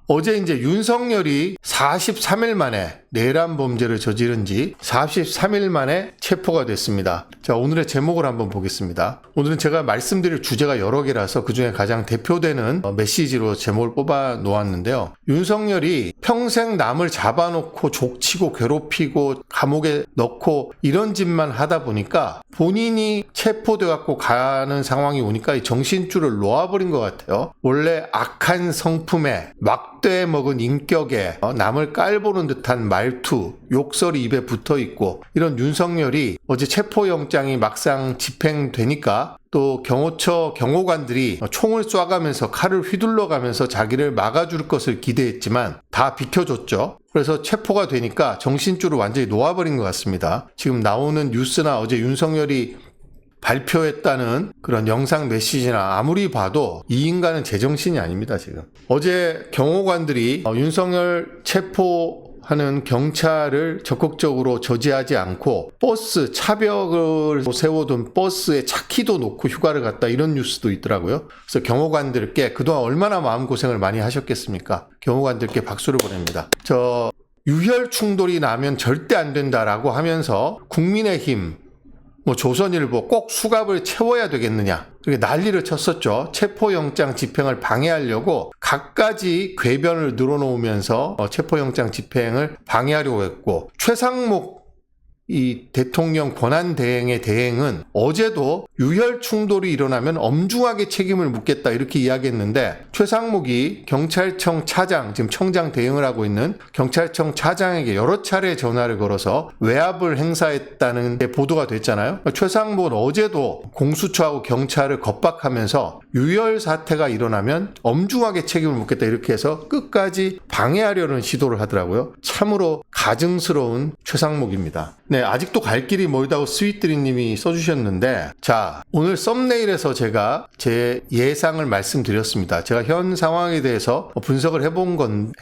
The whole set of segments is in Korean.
어제 이제 윤석열이 43일 만에 내란 범죄를 저지른 지 43일 만에 체포가 됐습니다. 자, 오늘의 제목을 한번 보겠습니다. 오늘은 제가 말씀드릴 주제가 여러 개라서 그중에 가장 대표되는 메시지로 제목을 뽑아 놓았는데요. 윤석열이 평생 남을 잡아놓고 족치고 괴롭히고 감옥에 넣고 이런 짓만 하다 보니까 본인이 체포돼 갖고 가는 상황이 오니까 이 정신줄을 놓아버린 것 같아요. 원래 악한 성품에 막대 먹은 인격에 남을 깔보는 듯한 말투, 욕설이 입에 붙어있고 이런 윤석열이 어제 체포영장이 막상 집행되니까 또 경호처 경호관들이 총을 쏴가면서 칼을 휘둘러가면서 자기를 막아줄 것을 기대했지만 다 비켜줬죠. 그래서 체포가 되니까 정신줄을 완전히 놓아버린 것 같습니다. 지금 나오는 뉴스나 어제 윤석열이 발표했다는 그런 영상 메시지나 아무리 봐도 이 인간은 제정신이 아닙니다, 지금. 어제 경호관들이 윤석열 체포하는 경찰을 적극적으로 저지하지 않고 버스, 차벽을 세워둔 버스에 차키도 놓고 휴가를 갔다 이런 뉴스도 있더라고요. 그래서 경호관들께 그동안 얼마나 마음고생을 많이 하셨겠습니까? 경호관들께 박수를 보냅니다. 유혈 충돌이 나면 절대 안 된다라고 하면서 국민의힘, 조선일보 꼭 수갑을 채워야 되겠느냐 이렇게 난리를 쳤었죠. 체포영장 집행을 방해하려고 갖가지 궤변을 늘어놓으면서 체포영장 집행을 방해하려고 했고 최상목 이 대통령 권한대행의 대행은 어제도 유혈 충돌이 일어나면 엄중하게 책임을 묻겠다 이렇게 이야기했는데 최상목이 경찰청 차장, 지금 청장 대행을 하고 있는 경찰청 차장에게 여러 차례 전화를 걸어서 외압을 행사했다는 게 보도가 됐잖아요. 최상목은 어제도 공수처하고 경찰을 겁박하면서 유혈 사태가 일어나면 엄중하게 책임을 묻겠다 이렇게 해서 끝까지 방해하려는 시도를 하더라고요. 참으로 가증스러운 최상목입니다. 네, 아직도 갈 길이 멀다고 스윗드리님이 써주셨는데, 자, 오늘 썸네일에서 제가 제 예상을 말씀드렸습니다. 제가 현 상황에 대해서 분석을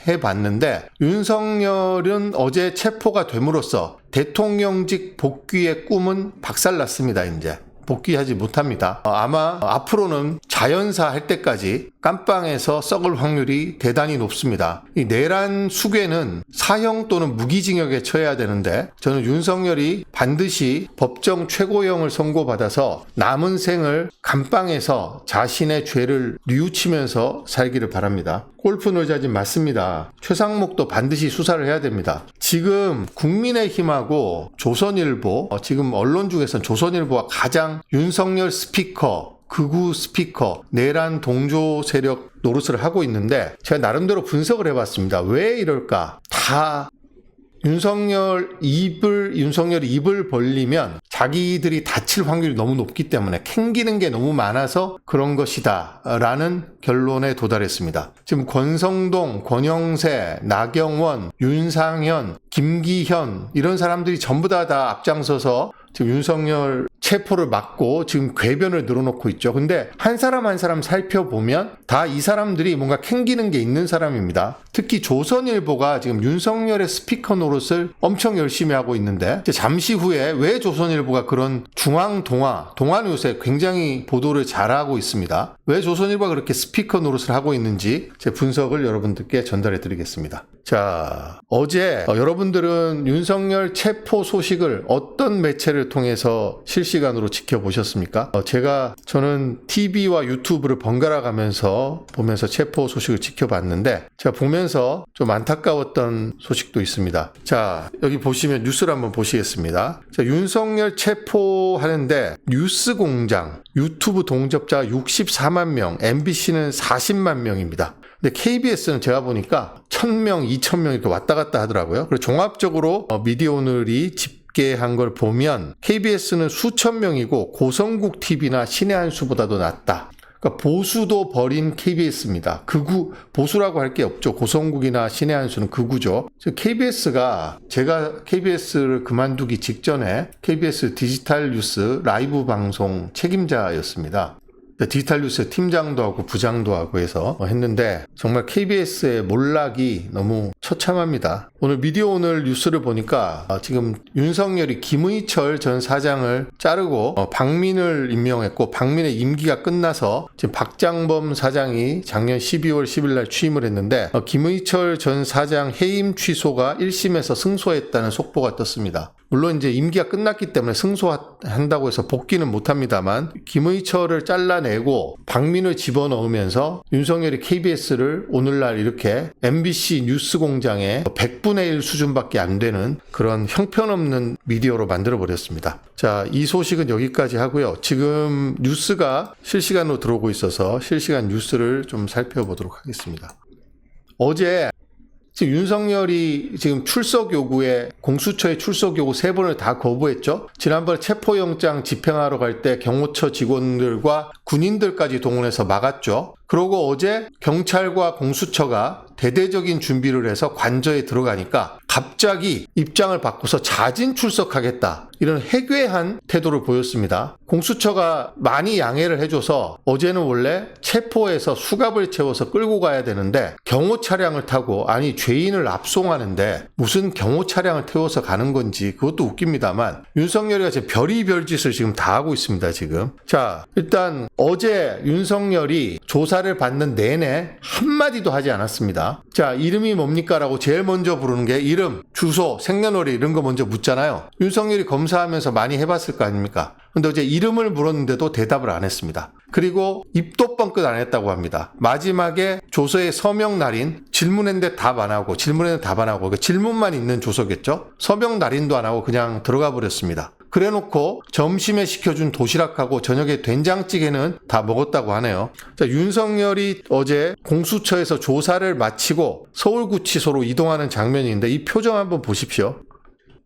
해봤는데, 윤석열은 어제 체포가 됨으로써 대통령직 복귀의 꿈은 박살났습니다, 이제. 복귀하지 못합니다. 아마 앞으로는 자연사 할 때까지 깜빵에서 썩을 확률이 대단히 높습니다. 이 내란 수괴는 사형 또는 무기징역에 처해야 되는데 저는 윤석열이 반드시 법정 최고형을 선고받아서 남은 생을 감방에서 자신의 죄를 뉘우치면서 살기를 바랍니다. 골프 놀자진 맞습니다. 최상목도 반드시 수사를 해야 됩니다. 지금 국민의힘하고 조선일보, 지금 언론 중에서는 조선일보가 가장 윤석열 스피커, 극우 스피커, 내란 동조 세력 노릇을 하고 있는데 제가 나름대로 분석을 해봤습니다. 왜 이럴까? 다 윤석열이 입을 벌리면 자기들이 다칠 확률이 너무 높기 때문에 캥기는 게 너무 많아서 그런 것이다 라는 결론에 도달했습니다. 지금 권성동, 권영세, 나경원, 윤상현, 김기현 이런 사람들이 전부 다 앞장서서 지금 윤석열 체포를 막고 지금 궤변을 늘어놓고 있죠. 근데 한 사람 한 사람 살펴보면 다 이 사람들이 뭔가 캥기는 게 있는 사람입니다. 특히 조선일보가 지금 윤석열의 스피커 노릇을 엄청 열심히 하고 있는데 잠시 후에 왜 조선일보가 그런 동아는 요새 굉장히 보도를 잘하고 있습니다. 왜 조선일보가 그렇게 스피커 노릇을 하고 있는지 제 분석을 여러분들께 전달해 드리겠습니다. 자, 어제 여러분들은 윤석열 체포 소식을 어떤 매체를 통해서 실시간으로 지켜보셨습니까? 저는 TV와 유튜브를 번갈아 가면서 보면서 체포 소식을 지켜봤는데 제가 보면서 좀 안타까웠던 소식도 있습니다. 자, 여기 보시면 뉴스를 한번 보시겠습니다. 자, 윤석열 체포하는데 뉴스공장 유튜브 동접자 64만 명, MBC는 40만 명입니다. 근데 KBS는 제가 보니까 1000명, 2000명 이렇게 왔다 갔다 하더라고요. 그리고 종합적으로 미디어오늘이 집계한 걸 보면 KBS는 수천 명이고 고성국 TV나 신의 한 수보다도 낫다. 그러니까 보수도 버린 KBS입니다. 보수라고 할 게 없죠. 고성국이나 신의 한 수는 극우죠. KBS가 제가 KBS를 그만두기 직전에 KBS 디지털 뉴스 라이브 방송 책임자였습니다. 디지털 뉴스 팀장도 하고 부장도 하고 해서 했는데 정말 KBS의 몰락이 너무 처참합니다. 오늘 미디어 오늘 뉴스를 보니까 지금 윤석열이 김의철 전 사장을 자르고 박민을 임명했고, 박민의 임기가 끝나서 지금 박장범 사장이 작년 12월 10일 날 취임을 했는데, 김의철 전 사장 해임 취소가 1심에서 승소했다는 속보가 떴습니다. 물론 이제 임기가 끝났기 때문에 승소한다고 해서 복귀는 못합니다만, 김의철을 잘라내고 박민을 집어넣으면서 윤석열이 KBS를 오늘날 이렇게 MBC 뉴스 공장의 100분의 1 수준밖에 안 되는 그런 형편없는 미디어로 만들어버렸습니다. 자, 이 소식은 여기까지 하고요. 지금 뉴스가 실시간으로 들어오고 있어서 실시간 뉴스를 좀 살펴보도록 하겠습니다. 어제 지금 윤석열이 지금 출석 요구에, 공수처의 출석 요구 3번을 다 거부했죠. 지난번에 체포영장 집행하러 갈 때 경호처 직원들과 군인들까지 동원해서 막았죠. 그러고 어제 경찰과 공수처가 대대적인 준비를 해서 관저에 들어가니까 갑자기 입장을 바꿔서 자진 출석하겠다, 이런 해괴한 태도를 보였습니다. 공수처가 많이 양해를 해줘서 어제는 원래 체포해서 수갑을 채워서 끌고 가야 되는데 경호 차량을 타고, 아니 죄인을 압송하는데 무슨 경호 차량을 태워서 가는 건지 그것도 웃깁니다만, 윤석열이가 지금 별의별 짓을 지금 다 하고 있습니다. 지금 자, 일단 어제 윤석열이 조사를 받는 내내 한마디도 하지 않았습니다. 자, 이름이 뭡니까? 라고 제일 먼저 부르는 게 이름, 주소, 생년월일 이런 거 먼저 묻잖아요. 윤석열이 검사하면서 많이 해봤을 거 아닙니까? 근데 어제 이름을 물었는데도 대답을 안 했습니다. 그리고 입도 뻥끗 안 했다고 합니다. 마지막에 조서의 서명 날인, 질문했는데 답 안 하고, 질문했는데 답 안 하고, 그 질문만 있는 조서겠죠? 서명 날인도 안 하고 그냥 들어가 버렸습니다. 그래놓고 점심에 시켜준 도시락하고 저녁에 된장찌개는 다 먹었다고 하네요. 자, 윤석열이 어제 공수처에서 조사를 마치고 서울구치소로 이동하는 장면인데 이 표정 한번 보십시오.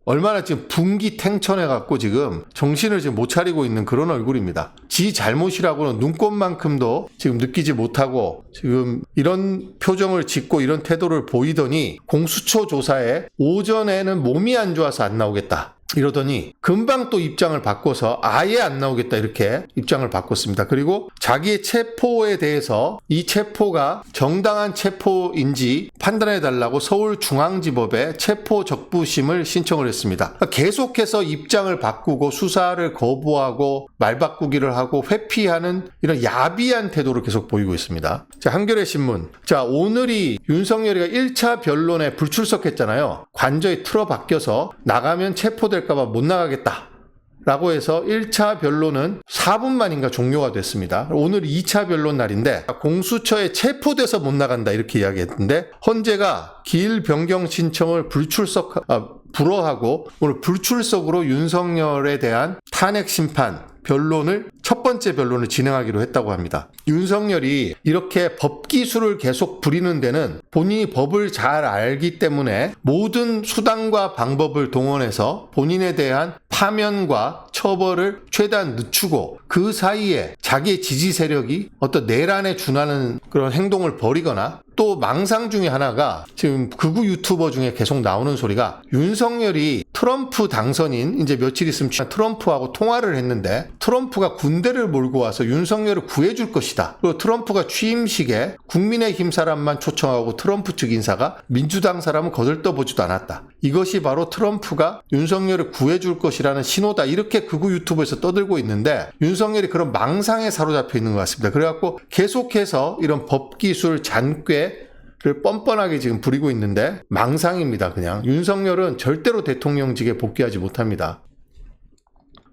얼마나 지금 분기탱천해갖고 지금 정신을 지금 못 차리고 있는 그런 얼굴입니다. 지 잘못이라고는 눈꼽만큼도 지금 느끼지 못하고 지금 이런 표정을 짓고 이런 태도를 보이더니, 공수처 조사에 오전에는 몸이 안 좋아서 안 나오겠다 이러더니 금방 또 입장을 바꿔서 아예 안 나오겠다 이렇게 입장을 바꿨습니다. 그리고 자기의 체포에 대해서 이 체포가 정당한 체포인지 판단해달라고 서울중앙지법에 체포 적부심을 신청을 했습니다. 계속해서 입장을 바꾸고 수사를 거부하고 말 바꾸기를 하고 회피하는 이런 야비한 태도를 계속 보이고 있습니다. 자, 한겨레 신문. 자, 오늘이 윤석열이가 1차 변론에 불출석했잖아요. 관저에 틀어박혀서 나가면 체포될까봐 못 나가겠다 라고 해서 1차 변론은 4분 만인가 종료가 됐습니다. 오늘 2차 변론 날인데 공수처에 체포돼서 못 나간다 이렇게 이야기했는데, 헌재가 기일 변경 신청을 불허하고 오늘 불출석으로 윤석열에 대한 탄핵 심판 변론을, 첫 번째 변론을 진행하기로 했다고 합니다. 윤석열이 이렇게 법기술을 계속 부리는 데는 본인이 법을 잘 알기 때문에 모든 수단과 방법을 동원해서 본인에 대한 파면과 처벌을 최대한 늦추고, 그 사이에 자기의 지지 세력이 어떤 내란에 준하는 그런 행동을 벌이거나, 또 망상 중에 하나가 지금 극우 유튜버 중에 계속 나오는 소리가, 윤석열이 트럼프 당선인 이제 며칠 있으면 트럼프하고 통화를 했는데 트럼프가 군대를 몰고 와서 윤석열을 구해줄 것이다. 그리고 트럼프가 취임식에 국민의힘 사람만 초청하고 트럼프 측 인사가 민주당 사람은 거들떠보지도 않았다. 이것이 바로 트럼프가 윤석열을 구해줄 것이라는 신호다. 이렇게 극우 유튜브에서 떠들고 있는데 윤석열이 그런 망상에 사로잡혀 있는 것 같습니다. 그래갖고 계속해서 이런 법기술 잔꾀를 뻔뻔하게 지금 부리고 있는데 망상입니다. 그냥 윤석열은 절대로 대통령직에 복귀하지 못합니다.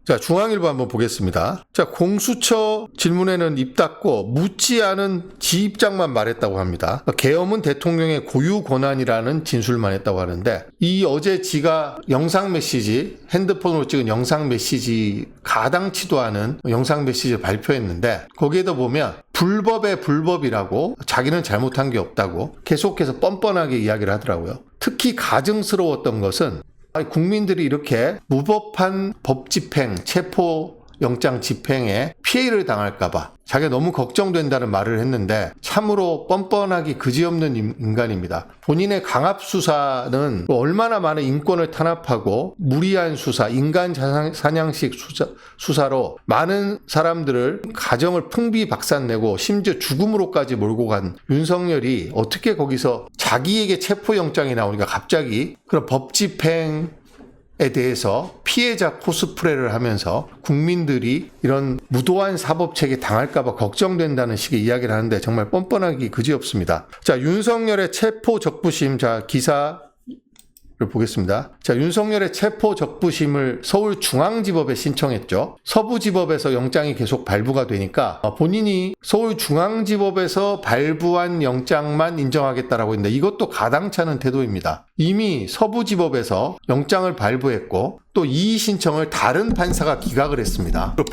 자, 중앙일보 한번 보겠습니다. 자, 공수처 질문에는 입 닫고 묻지 않은 지 입장만 말했다고 합니다. 계엄은 대통령의 고유 권한이라는 진술만 했다고 하는데, 이 어제 지가 영상 메시지, 핸드폰으로 찍은 영상 메시지, 가당치도 않은 영상 메시지를 발표했는데, 거기에도 보면 불법의 불법이라고, 자기는 잘못한 게 없다고 계속해서 뻔뻔하게 이야기를 하더라고요. 특히 가증스러웠던 것은 국민들이 이렇게 무법한 법 집행, 체포 영장 집행에 피해를 당할까봐 자기가 너무 걱정된다는 말을 했는데 참으로 뻔뻔하기 그지없는 인간입니다. 본인의 강압수사는 얼마나 많은 인권을 탄압하고 무리한 수사, 인간 사냥식 수사로 많은 사람들을 가정을 풍비박산내고 심지어 죽음으로까지 몰고 간 윤석열이 어떻게 거기서 자기에게 체포영장이 나오니까 갑자기 그런 법집행에 대해서 피해자 코스프레를 하면서 국민들이 이런 무도한 사법체계 당할까봐 걱정된다는 식의 이야기를 하는데 정말 뻔뻔하기 그지없습니다. 자, 윤석열의 체포 적부심, 자, 기사를 보겠습니다. 자, 윤석열의 체포 적부심을 서울중앙지법에 신청했죠. 서부지법에서 영장이 계속 발부가 되니까 본인이 서울중앙지법에서 발부한 영장만 인정하겠다라고 했는데 이것도 가당찮은 태도입니다. 이미 서부지법에서 영장을 발부했고 또 이의 신청을 다른 판사가 기각을 했습니다. 그리고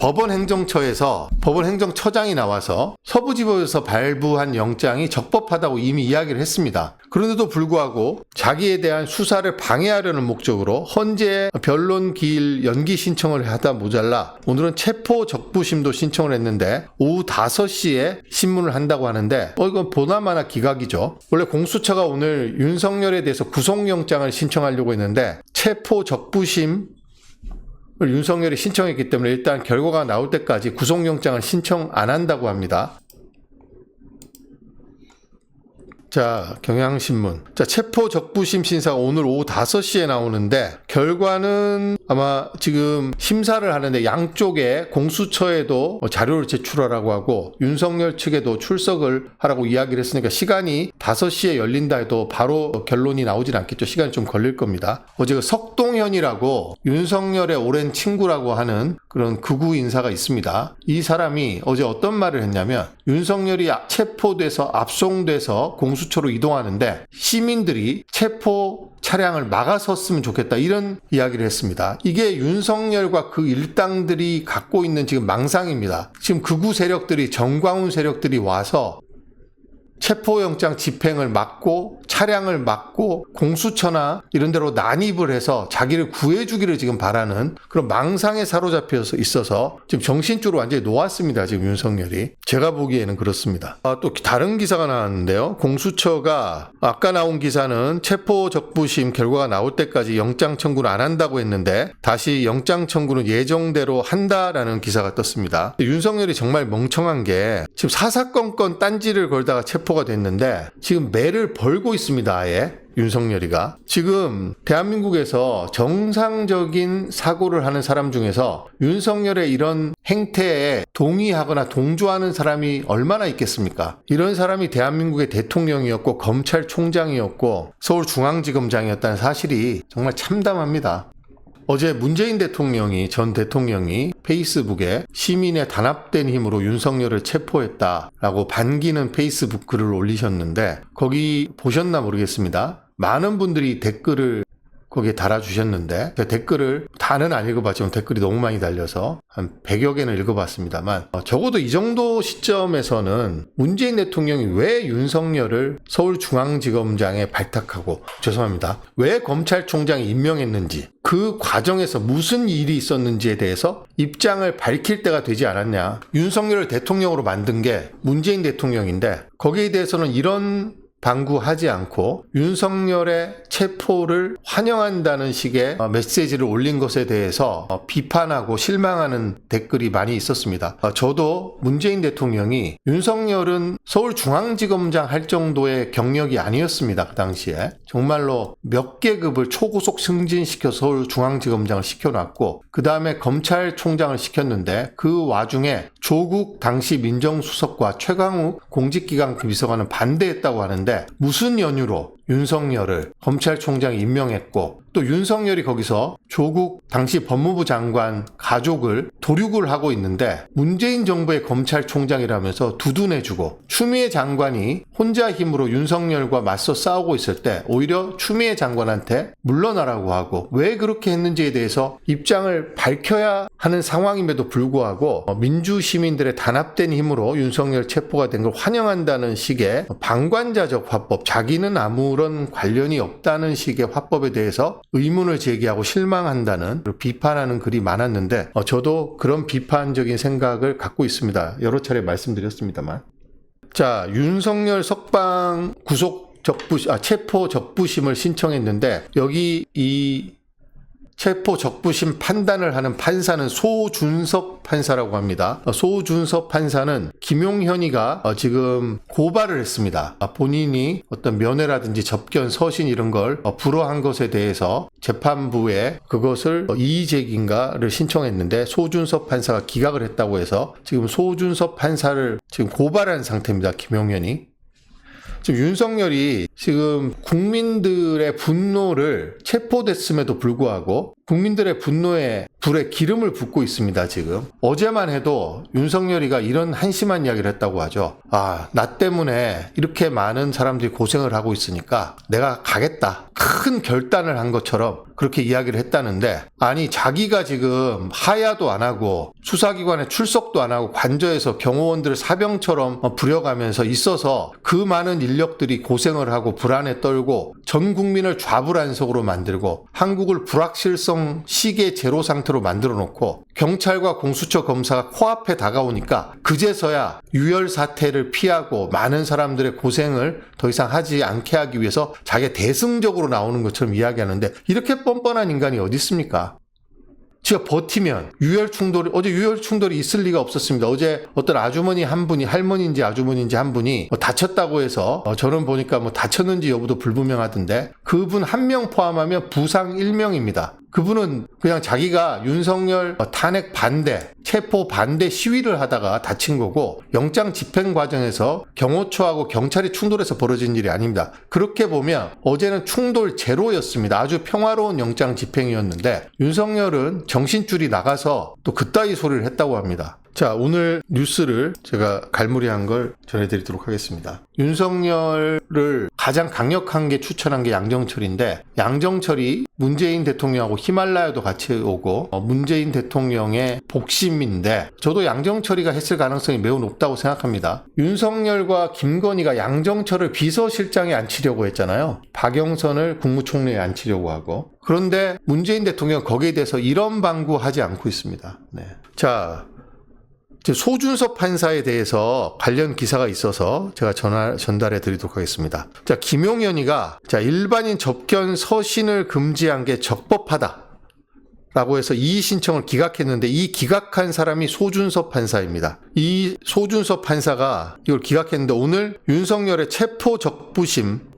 법원행정처장이 나와서 서부지법에서 발부한 영장이 적법하다고 이미 이야기를 했습니다. 그런데도 불구하고 자기에 대한 수사를 방해하려는 목적으로 헌재 변론 기일 연기 신청을 하다 모자라 오늘은 체포 적부심도 신청을 했는데 오후 5시에 신문을 한다고 하는데 이건 보나마나 기각이죠. 원래 공수처가 오늘 윤석열에 대해서 구속영장을 신청하려고 했는데 체포 적부심 윤석열이 신청했기 때문에 일단 결과가 나올 때까지 구속영장을 신청 안 한다고 합니다. 자, 경향신문. 자, 체포 적부심 심사가 오늘 오후 5시에 나오는데 결과는 아마 지금 심사를 하는데 양쪽에 공수처에도 자료를 제출하라고 하고 윤석열 측에도 출석을 하라고 이야기를 했으니까 시간이 5시에 열린다 해도 바로 결론이 나오진 않겠죠. 시간이 좀 걸릴 겁니다. 어제 석동현이라고 윤석열의 오랜 친구라고 하는 그런 극우 인사가 있습니다. 이 사람이 어제 어떤 말을 했냐면 윤석열이 체포돼서 압송돼서 공수처로 이동하는데 시민들이 체포 차량을 막아섰으면 좋겠다 이런 이야기를 했습니다. 이게 윤석열과 그 일당들이 갖고 있는 지금 망상입니다. 지금 극우 세력들이 정광훈 세력들이 와서 체포영장 집행을 막고 차량을 막고 공수처나 이런 데로 난입을 해서 자기를 구해주기를 지금 바라는 그런 망상에 사로잡혀서 있어서 지금 정신줄을 완전히 놓았습니다. 지금 윤석열이. 제가 보기에는 그렇습니다. 또 다른 기사가 나왔는데요. 공수처가 아까 나온 기사는 체포 적부심 결과가 나올 때까지 영장 청구를 안 한다고 했는데 다시 영장 청구는 예정대로 한다라는 기사가 떴습니다. 윤석열이 정말 멍청한 게 지금 사사건건 딴지를 걸다가 체포가 됐는데 지금 매를 벌고 있습니다. 아예 윤석열이가 지금 대한민국에서 정상적인 사고를 하는 사람 중에서 윤석열의 이런 행태에 동의하거나 동조하는 사람이 얼마나 있겠습니까? 이런 사람이 대한민국의 대통령이었고 검찰총장이었고 서울중앙지검장이었다는 사실이 정말 참담합니다. 어제 문재인 대통령이 전 대통령이 페이스북에 시민의 단합된 힘으로 윤석열을 체포했다라고 반기는 페이스북 글을 올리셨는데 거기 보셨나 모르겠습니다. 많은 분들이 댓글을 거기에 달아주셨는데 댓글을 다는 안 읽어봤지만 댓글이 너무 많이 달려서 한 100여 개는 읽어봤습니다만 적어도 이 정도 시점에서는 문재인 대통령이 왜 윤석열을 서울중앙지검장에 발탁하고 죄송합니다. 왜 검찰총장이 임명했는지 그 과정에서 무슨 일이 있었는지에 대해서 입장을 밝힐 때가 되지 않았냐. 윤석열을 대통령으로 만든 게 문재인 대통령인데 거기에 대해서는 이런 방구하지 않고 윤석열의 체포를 환영한다는 식의 메시지를 올린 것에 대해서 비판하고 실망하는 댓글이 많이 있었습니다. 저도 문재인 대통령이 윤석열은 서울중앙지검장 할 정도의 경력이 아니었습니다. 그 당시에. 정말로 몇 계급을 초고속 승진시켜서 서울중앙지검장을 시켜놨고 그 다음에 검찰총장을 시켰는데 그 와중에 조국 당시 민정수석과 최강욱 공직기강 비서관은 반대했다고 하는데 무슨 연유로 윤석열을 검찰총장에 임명했고 또 윤석열이 거기서 조국 당시 법무부 장관 가족을 도륙을 하고 있는데 문재인 정부의 검찰총장이라면서 두둔해주고 추미애 장관이 혼자 힘으로 윤석열과 맞서 싸우고 있을 때 오히려 추미애 장관한테 물러나라고 하고 왜 그렇게 했는지에 대해서 입장을 밝혀야 하는 상황임에도 불구하고 민주시민들의 단합된 힘으로 윤석열 체포가 된 걸 환영한다는 식의 방관자적 화법, 자기는 아무런 관련이 없다는 식의 화법에 대해서 의문을 제기하고 실망한다는 비판하는 글이 많았는데 저도 그런 비판적인 생각을 갖고 있습니다. 여러 차례 말씀드렸습니다만. 자, 윤석열 석방 체포 적부심을 신청했는데 여기 이 체포 적부심 판단을 하는 판사는 소준섭 판사라고 합니다. 소준섭 판사는 김용현이가 지금 고발을 했습니다. 본인이 어떤 면회라든지 접견, 서신 이런 걸 불허한 것에 대해서 재판부에 그것을 이의제기인가를 신청했는데 소준섭 판사가 기각을 했다고 해서 지금 소준섭 판사를 지금 고발한 상태입니다. 김용현이. 지금 윤석열이 지금 국민들의 분노를 체포됐음에도 불구하고 국민들의 분노에 불에 기름을 붓고 있습니다. 지금 어제만 해도 윤석열이가 이런 한심한 이야기를 했다고 하죠. 나 때문에 이렇게 많은 사람들이 고생을 하고 있으니까 내가 가겠다. 큰 결단을 한 것처럼 그렇게 이야기를 했다는데, 아니 자기가 지금 하야도 안 하고 수사기관에 출석도 안 하고 관저에서 경호원들을 사병처럼 부려가면서 있어서 그 많은 인력들이 고생을 하고 불안에 떨고 전 국민을 좌불안석으로 만들고 한국을 불확실성 시계 제로 상태로 만들어 놓고 경찰과 공수처 검사가 코앞에 다가오니까 그제서야 유혈 사태를 피하고 많은 사람들의 고생을 더 이상 하지 않게 하기 위해서 자기가 대승적으로 나오는 것처럼 이야기하는데, 이렇게 뻔뻔한 인간이 어디 있습니까? 제가 버티면 어제 유혈 충돌이 있을 리가 없었습니다. 어제 어떤 아주머니 한 분이, 할머니인지 아주머니인지 한 분이 다쳤다고 해서 저는 보니까 다쳤는지 여부도 불분명하던데 그분 한 명 포함하면 부상 1명입니다. 그분은 그냥 자기가 윤석열 탄핵 반대, 체포 반대 시위를 하다가 다친 거고, 영장 집행 과정에서 경호처하고 경찰이 충돌해서 벌어진 일이 아닙니다. 그렇게 보면 어제는 충돌 제로였습니다. 아주 평화로운 영장 집행이었는데 윤석열은 정신줄이 나가서 또 그따위 소리를 했다고 합니다. 자, 오늘 뉴스를 제가 갈무리한 걸 전해드리도록 하겠습니다. 윤석열을 가장 강력한 게 추천한 게 양정철인데, 양정철이 문재인 대통령하고 히말라야도 같이 오고 문재인 대통령의 복심인데, 저도 양정철이가 했을 가능성이 매우 높다고 생각합니다. 윤석열과 김건희가 양정철을 비서실장에 앉히려고 했잖아요. 박영선을 국무총리에 앉히려고 하고. 그런데 문재인 대통령은 거기에 대해서 이런 방구하지 않고 있습니다. 네. 자, 소준섭 판사에 대해서 관련 기사가 있어서 제가 전달해 드리도록 하겠습니다. 자, 김용현이가 일반인 접견 서신을 금지한 게 적법하다 라고 해서 이의 신청을 기각했는데, 이 기각한 사람이 소준섭 판사입니다. 이 소준섭 판사가 이걸 기각했는데 오늘 윤석열의 체포 적부심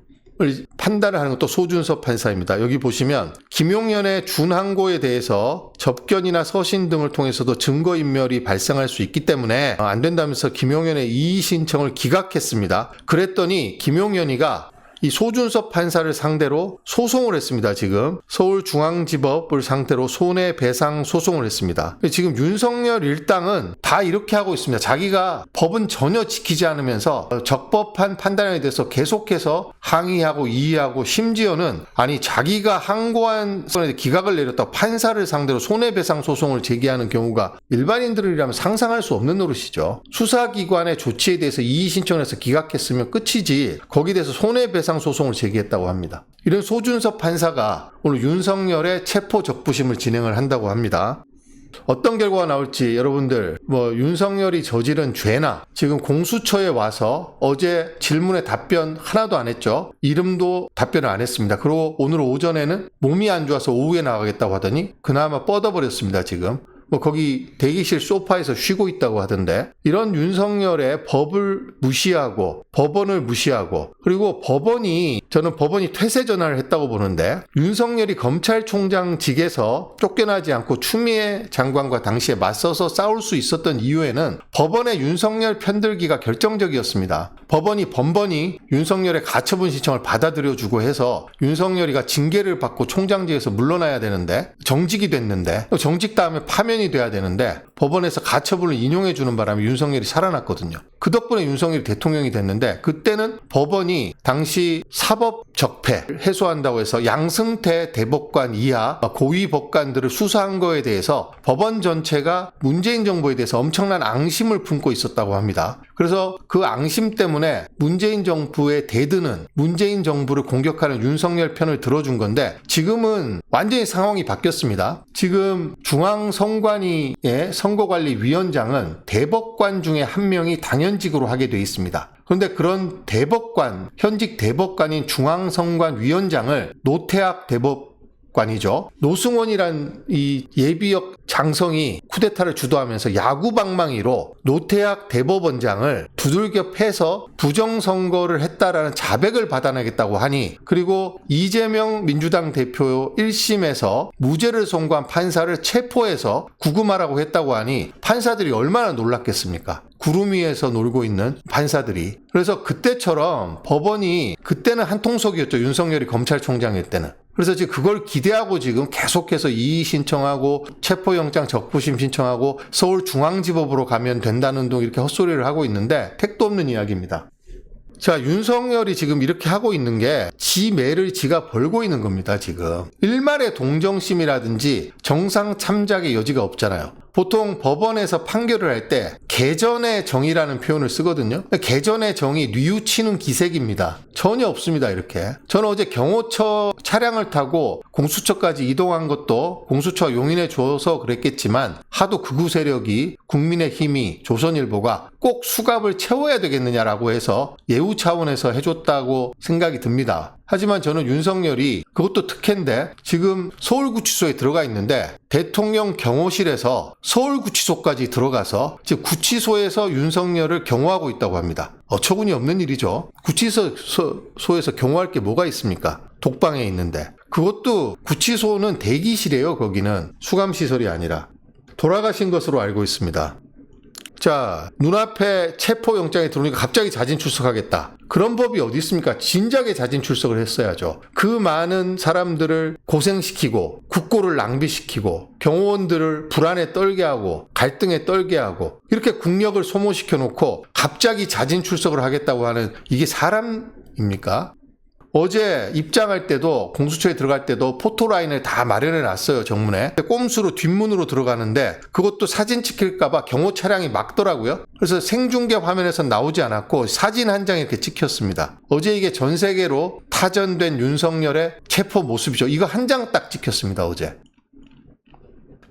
판단을 하는 것도 소준섭 판사입니다. 여기 보시면 김용현의 준항고에 대해서 접견이나 서신 등을 통해서도 증거인멸이 발생할 수 있기 때문에 안 된다면서 김용현의 이의 신청을 기각했습니다. 그랬더니 김용현이가 이 소준섭 판사를 상대로 소송을 했습니다. 지금 서울중앙지법을 상대로 손해배상 소송을 했습니다. 지금 윤석열 일당은 다 이렇게 하고 있습니다. 자기가 법은 전혀 지키지 않으면서 적법한 판단에 대해서 계속해서 항의하고 이의하고, 심지어는 자기가 항고한 기각을 내렸다고 판사를 상대로 손해배상 소송을 제기하는 경우가 일반인들이라면 상상할 수 없는 노릇이죠. 수사기관의 조치에 대해서 이의 신청해서 기각했으면 끝이지 거기에 대해서 손해배상 소송을 제기했다고 합니다. 이런 소준섭 판사가 오늘 윤석열의 체포 적부심을 진행을 한다고 합니다. 어떤 결과가 나올지 여러분들 윤석열이 저지른 죄나 지금 공수처에 와서 어제 질문에 답변 하나도 안 했죠. 이름도 답변을 안 했습니다. 그리고 오늘 오전에는 몸이 안 좋아서 오후에 나가겠다고 하더니 그나마 뻗어버렸습니다. 지금 거기 대기실 소파에서 쉬고 있다고 하던데, 이런 윤석열의 법을 무시하고 법원을 무시하고, 그리고 저는 법원이 퇴세 전환을 했다고 보는데, 윤석열이 검찰총장직에서 쫓겨나지 않고 추미애 장관과 당시에 맞서서 싸울 수 있었던 이유에는 법원의 윤석열 편들기가 결정적이었습니다. 법원이 번번이 윤석열의 가처분 신청을 받아들여주고 해서 윤석열이가 징계를 받고 총장직에서 물러나야 되는데 정직이 됐는데, 정직 다음에 파면 사면이 돼야 되는데 법원에서 가처분을 인용해주는 바람에 윤석열이 살아났거든요. 그 덕분에 윤석열이 대통령이 됐는데 그때는 법원이 당시 사법 적폐 해소한다고 해서 양승태 대법관 이하 고위 법관들을 수사한 거에 대해서 법원 전체가 문재인 정부에 대해서 엄청난 앙심을 품고 있었다고 합니다. 그래서 그 앙심 때문에 문재인 정부의 대드는 문재인 정부를 공격하는 윤석열 편을 들어준 건데 지금은 완전히 상황이 바뀌었습니다. 지금 중앙선관위의 선거관리위원장은 대법관 중에 한 명이 당연직으로 하게 돼 있습니다. 그런데 그런 대법관, 현직 대법관인 중앙선관위원장을 노태학 대법관이죠. 노승원이란 이 예비역 장성이 쿠데타를 주도하면서 야구방망이로 노태학 대법원장을 두들겨 패서 부정선거를 했다라는 자백을 받아내겠다고 하니 그리고 이재명 민주당 대표 1심에서 무죄를 선고한 판사를 체포해서 구금하라고 했다고 하니 판사들이 얼마나 놀랐겠습니까? 구름 위에서 놀고 있는 판사들이. 그래서 그때처럼 법원이 그때는 한통속이었죠. 윤석열이 검찰총장일 때는. 그래서 지금 그걸 기대하고 지금 계속해서 이의 신청하고 체포영장 적부심 신청하고 서울중앙지법으로 가면 된다는 둥 이렇게 헛소리를 하고 있는데 택도 없는 이야기입니다. 자, 윤석열이 지금 이렇게 하고 있는 게 지 매를 지가 벌고 있는 겁니다, 지금. 일말의 동정심이라든지 정상 참작의 여지가 없잖아요. 보통 법원에서 판결을 할 때 개전의 정의라는 표현을 쓰거든요. 개전의 정의 뉘우치는 기색입니다. 전혀 없습니다, 이렇게. 저는 어제 경호처 차량을 타고 공수처까지 이동한 것도 공수처 용인해 줘서 그랬겠지만 하도 극우 세력이 국민의힘이 조선일보가 꼭 수갑을 채워야 되겠느냐라고 해서 예우 차원에서 해줬다고 생각이 듭니다. 하지만 저는 윤석열이 그것도 특혜인데 지금 서울구치소에 들어가 있는데 대통령 경호실에서 서울구치소까지 들어가서 즉 구치소에서 윤석열을 경호하고 있다고 합니다. 어처구니 없는 일이죠. 구치소에서 경호할 게 뭐가 있습니까? 독방에 있는데. 그것도 구치소는 대기실이에요. 거기는 수감시설이 아니라. 돌아가신 것으로 알고 있습니다. 자, 눈앞에 체포영장이 들어오니까 갑자기 자진 출석하겠다. 그런 법이 어디 있습니까? 진작에 자진 출석을 했어야죠. 그 많은 사람들을 고생시키고 국고를 낭비시키고 경호원들을 불안에 떨게 하고 갈등에 떨게 하고 이렇게 국력을 소모시켜 놓고 갑자기 자진 출석을 하겠다고 하는 이게 사람입니까? 어제 입장할 때도 공수처에 들어갈 때도 포토라인을 다 마련해 놨어요, 정문에. 꼼수로 뒷문으로 들어가는데 그것도 사진 찍힐까봐 경호 차량이 막더라고요. 그래서 생중계 화면에서 나오지 않았고 사진 한 장에 이렇게 찍혔습니다. 어제 이게 전 세계로 타전된 윤석열의 체포 모습이죠. 이거 한 장 딱 찍혔습니다, 어제.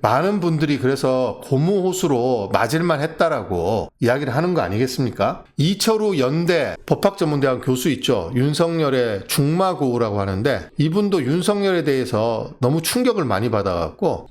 많은 분들이 그래서 고무호수로 맞을만 했다라고 이야기를 하는 거 아니겠습니까? 이철우 연대 법학전문대학 교수 있죠. 윤석열의 중마고우라고 하는데 이분도 윤석열에 대해서 너무 충격을 많이 받아갖고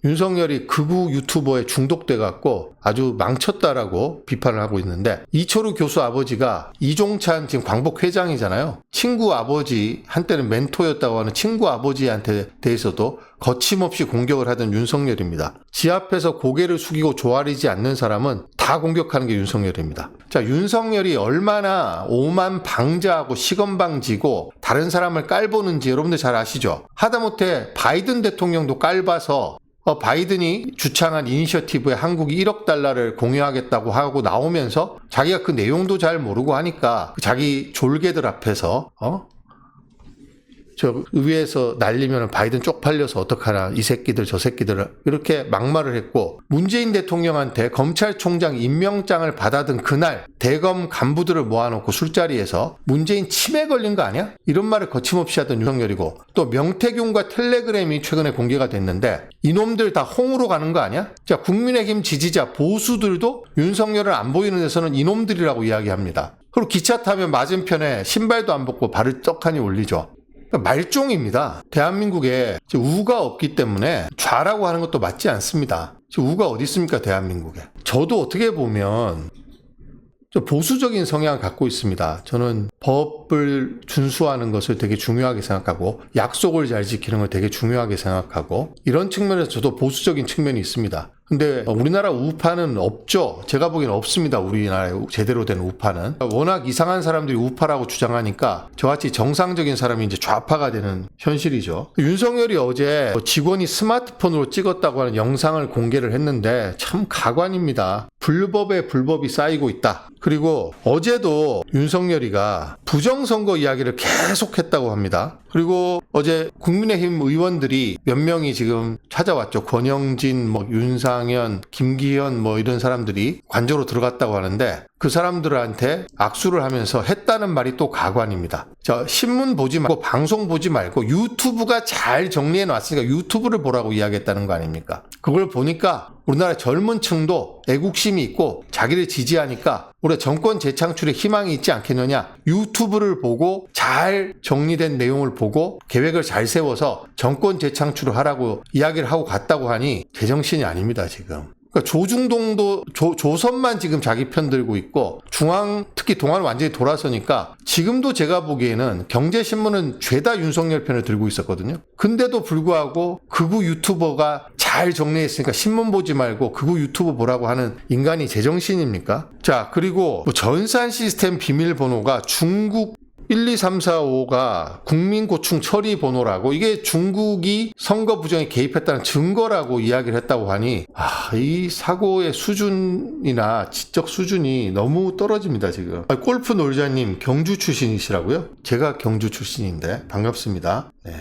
윤석열이 극우 유튜버에 중독돼갖고 아주 망쳤다라고 비판을 하고 있는데 이철우 교수 아버지가 이종찬 지금 광복 회장이잖아요. 친구 아버지 한때는 멘토였다고 하는 친구 아버지한테 대해서도 거침없이 공격을 하던 윤석열입니다. 지 앞에서 고개를 숙이고 조아리지 않는 사람은 다 공격하는 게 윤석열입니다. 자, 윤석열이 얼마나 오만 방자하고 시건방지고 다른 사람을 깔보는지 여러분들 잘 아시죠? 하다못해 바이든 대통령도 깔봐서 바이든이 주창한 이니셔티브에 한국이 1억 달러를 공유하겠다고 하고 나오면서 자기가 그 내용도 잘 모르고 하니까 자기 졸개들 앞에서 저 의회에서 날리면 바이든 쪽팔려서 어떡하나 이 새끼들 저 새끼들 이렇게 막말을 했고 문재인 대통령한테 검찰총장 임명장을 받아든 그날 대검 간부들을 모아놓고 술자리에서 문재인 치매 걸린 거 아니야? 이런 말을 거침없이 하던 윤석열이고 또 명태균과 텔레그램이 최근에 공개가 됐는데 이놈들 다 홍으로 가는 거 아니야? 자, 국민의힘 지지자 보수들도 윤석열을 안 보이는 데서는 이놈들이라고 이야기합니다. 그리고 기차 타면 맞은편에 신발도 안 벗고 발을 떡하니 올리죠. 말종입니다. 대한민국에 우가 없기 때문에 좌라고 하는 것도 맞지 않습니다. 우가 어디 있습니까, 대한민국에. 저도 어떻게 보면 보수적인 성향을 갖고 있습니다. 저는 법을 준수하는 것을 되게 중요하게 생각하고 약속을 잘 지키는 걸 되게 중요하게 생각하고 이런 측면에서 저도 보수적인 측면이 있습니다. 근데 우리나라 우파는 없죠. 제가 보기엔 없습니다. 우리나라에 제대로 된 우파는. 워낙 이상한 사람들이 우파라고 주장하니까 저같이 정상적인 사람이 이제 좌파가 되는 현실이죠. 윤석열이 어제 직원이 스마트폰으로 찍었다고 하는 영상을 공개를 했는데 참 가관입니다. 불법에 불법이 쌓이고 있다. 그리고 어제도 윤석열이가 부정선거 이야기를 계속했다고 합니다. 그리고 어제 국민의힘 의원들이 몇 명이 지금 찾아왔죠. 권영진, 윤상현, 김기현 이런 사람들이 관저로 들어갔다고 하는데 그 사람들한테 악수를 하면서 했다는 말이 또 가관입니다. 자, 신문 보지 말고 방송 보지 말고 유튜브가 잘 정리해 놨으니까 유튜브를 보라고 이야기했다는 거 아닙니까? 그걸 보니까 우리나라 젊은 층도 애국심이 있고 자기를 지지하니까 우리 정권 재창출에 희망이 있지 않겠느냐. 유튜브를 보고 잘 정리된 내용을 보고 계획을 잘 세워서 정권 재창출을 하라고 이야기를 하고 갔다고 하니 제정신이 아닙니다, 지금. 그러니까 조중동도 조선만 지금 자기 편 들고 있고 특히 동아는 완전히 돌아서니까 지금도 제가 보기에는 경제신문은 죄다 윤석열 편을 들고 있었거든요. 근데도 불구하고 극우 유튜버가 잘 정리했으니까 신문 보지 말고 극우 유튜브 보라고 하는 인간이 제정신입니까? 자, 그리고 전산 시스템 비밀번호가 중국 12345가 국민고충 처리 번호라고 이게 중국이 선거 부정에 개입했다는 증거라고 이야기를 했다고 하니 이 사고의 수준이나 지적 수준이 너무 떨어집니다 지금. 골프 놀자님 경주 출신이시라고요? 제가 경주 출신인데 반갑습니다. 네.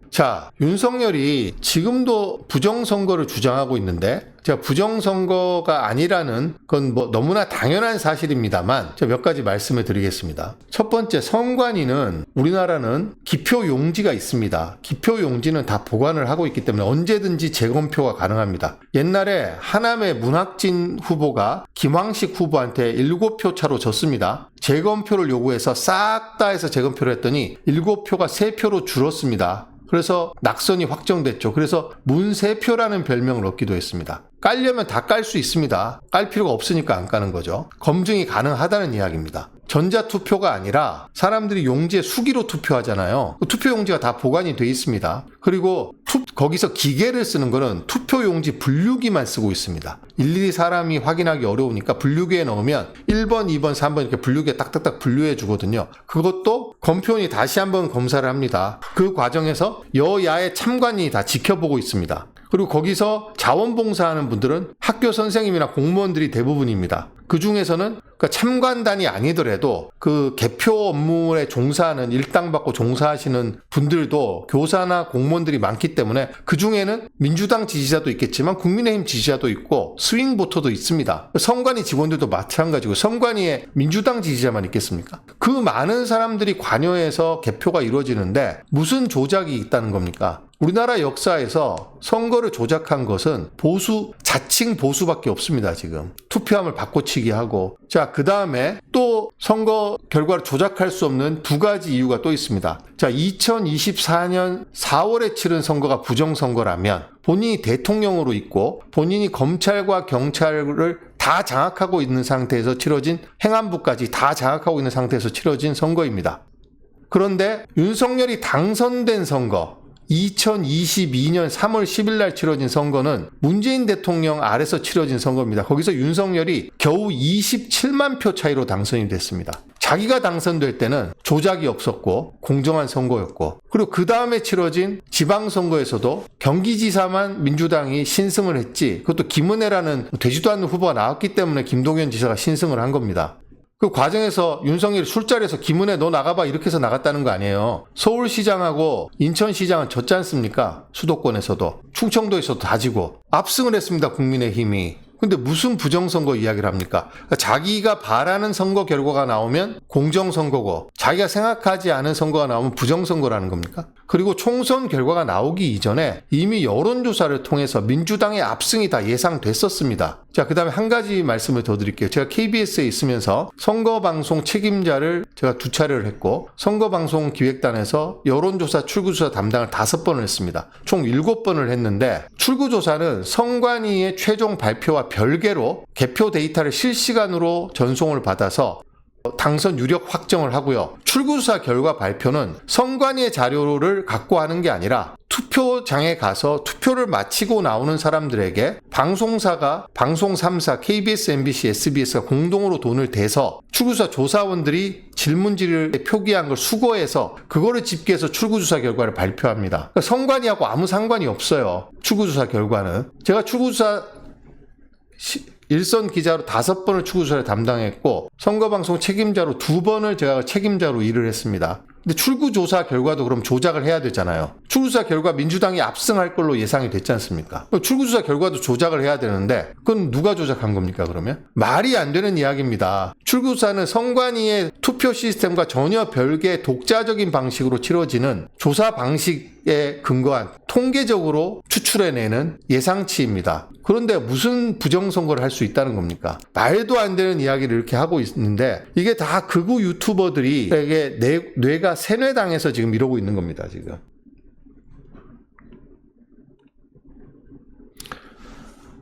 자, 윤석열이 지금도 부정선거를 주장하고 있는데 제가 부정선거가 아니라는 건 너무나 당연한 사실입니다만 제가 몇 가지 말씀을 드리겠습니다. 첫 번째, 선관위는 우리나라는 기표용지가 있습니다. 기표용지는 다 보관을 하고 있기 때문에 언제든지 재검표가 가능합니다. 옛날에 하남의 문학진 후보가 김황식 후보한테 7표 차로 졌습니다. 재검표를 요구해서 싹 다 해서 재검표를 했더니 7표가 3표로 줄었습니다. 그래서 낙선이 확정됐죠. 그래서 문세표라는 별명을 얻기도 했습니다. 깔려면 다 깔 수 있습니다. 깔 필요가 없으니까 안 까는 거죠. 검증이 가능하다는 이야기입니다. 전자투표가 아니라 사람들이 용지에 수기로 투표하잖아요. 투표용지가 다 보관이 돼 있습니다. 그리고 거기서 기계를 쓰는 거는 투표용지 분류기만 쓰고 있습니다. 일일이 사람이 확인하기 어려우니까 분류기에 넣으면 1번, 2번, 3번 이렇게 분류기에 딱딱딱 분류해 주거든요. 그것도 검표원이 다시 한번 검사를 합니다. 그 과정에서 여야의 참관이 다 지켜보고 있습니다. 그리고 거기서 자원봉사하는 분들은 학교 선생님이나 공무원들이 대부분입니다. 그 중에서는 참관단이 아니더라도 그 개표 업무에 종사하는 일당받고 종사하시는 분들도 교사나 공무원들이 많기 때문에 그 중에는 민주당 지지자도 있겠지만 국민의힘 지지자도 있고 스윙보터도 있습니다. 선관위 직원들도 마찬가지고 선관위에 민주당 지지자만 있겠습니까? 그 많은 사람들이 관여해서 개표가 이루어지는데 무슨 조작이 있다는 겁니까? 우리나라 역사에서 선거를 조작한 것은 자칭 보수밖에 없습니다, 지금. 투표함을 바꿔치기 하고. 자, 그 다음에 또 선거 결과를 조작할 수 없는 두 가지 이유가 또 있습니다. 자, 2024년 4월에 치른 선거가 부정선거라면 본인이 대통령으로 있고 본인이 검찰과 경찰을 다 장악하고 있는 상태에서 치러진 행안부까지 다 장악하고 있는 상태에서 치러진 선거입니다. 그런데 윤석열이 당선된 선거 2022년 3월 10일 날 치러진 선거는 문재인 대통령 아래서 치러진 선거입니다. 거기서 윤석열이 겨우 27만 표 차이로 당선이 됐습니다. 자기가 당선될 때는 조작이 없었고 공정한 선거였고 그리고 그 다음에 치러진 지방선거에서도 경기지사만 민주당이 신승을 했지 그것도 김은혜라는 되지도 않는 후보가 나왔기 때문에 김동연 지사가 신승을 한 겁니다. 그 과정에서 윤석열이 술자리에서 김은혜 너 나가봐 이렇게 해서 나갔다는 거 아니에요. 서울시장하고 인천시장은 졌지 않습니까? 수도권에서도 충청도에서도 다 지고 압승을 했습니다. 국민의힘이. 근데 무슨 부정선거 이야기를 합니까? 그러니까 자기가 바라는 선거 결과가 나오면 공정선거고 자기가 생각하지 않은 선거가 나오면 부정선거라는 겁니까? 그리고 총선 결과가 나오기 이전에 이미 여론조사를 통해서 민주당의 압승이 다 예상됐었습니다. 자, 그 다음에 한 가지 말씀을 더 드릴게요. 제가 KBS에 있으면서 선거방송 책임자를 제가 2차례를 했고 선거방송 기획단에서 여론조사 출구조사 담당을 5번을 했습니다. 총 7번을 했는데 출구조사는 선관위의 최종 발표와 별개로 개표 데이터를 실시간으로 전송을 받아서 당선 유력 확정을 하고요. 출구조사 결과 발표는 선관위의 자료를 갖고 하는 게 아니라 투표장에 가서 투표를 마치고 나오는 사람들에게 방송사가, 방송 3사, KBS, MBC, SBS가 공동으로 돈을 대서 출구조사 조사원들이 질문지를 표기한 걸 수거해서 그거를 집계해서 출구조사 결과를 발표합니다. 그러니까 선관위하고 아무 상관이 없어요. 출구조사 결과는. 제가 출구조사 일선 기자로 5번을 출구조사를 담당했고 선거방송 책임자로 2번을 제가 책임자로 일을 했습니다. 근데 출구조사 결과도 그럼 조작을 해야 되잖아요. 출구조사 결과 민주당이 압승할 걸로 예상이 됐지 않습니까? 출구조사 결과도 조작을 해야 되는데 그건 누가 조작한 겁니까 그러면? 말이 안 되는 이야기입니다. 출구조사는 선관위의 투표 시스템과 전혀 별개의 독자적인 방식으로 치러지는 조사 방식에 근거한 통계적으로 추출해내는 예상치입니다. 그런데 무슨 부정선거를 할 수 있다는 겁니까? 말도 안 되는 이야기를 이렇게 하고 있는데 이게 다 극우 유튜버들이 이게 뇌가 세뇌당해서 지금 이러고 있는 겁니다. 지금.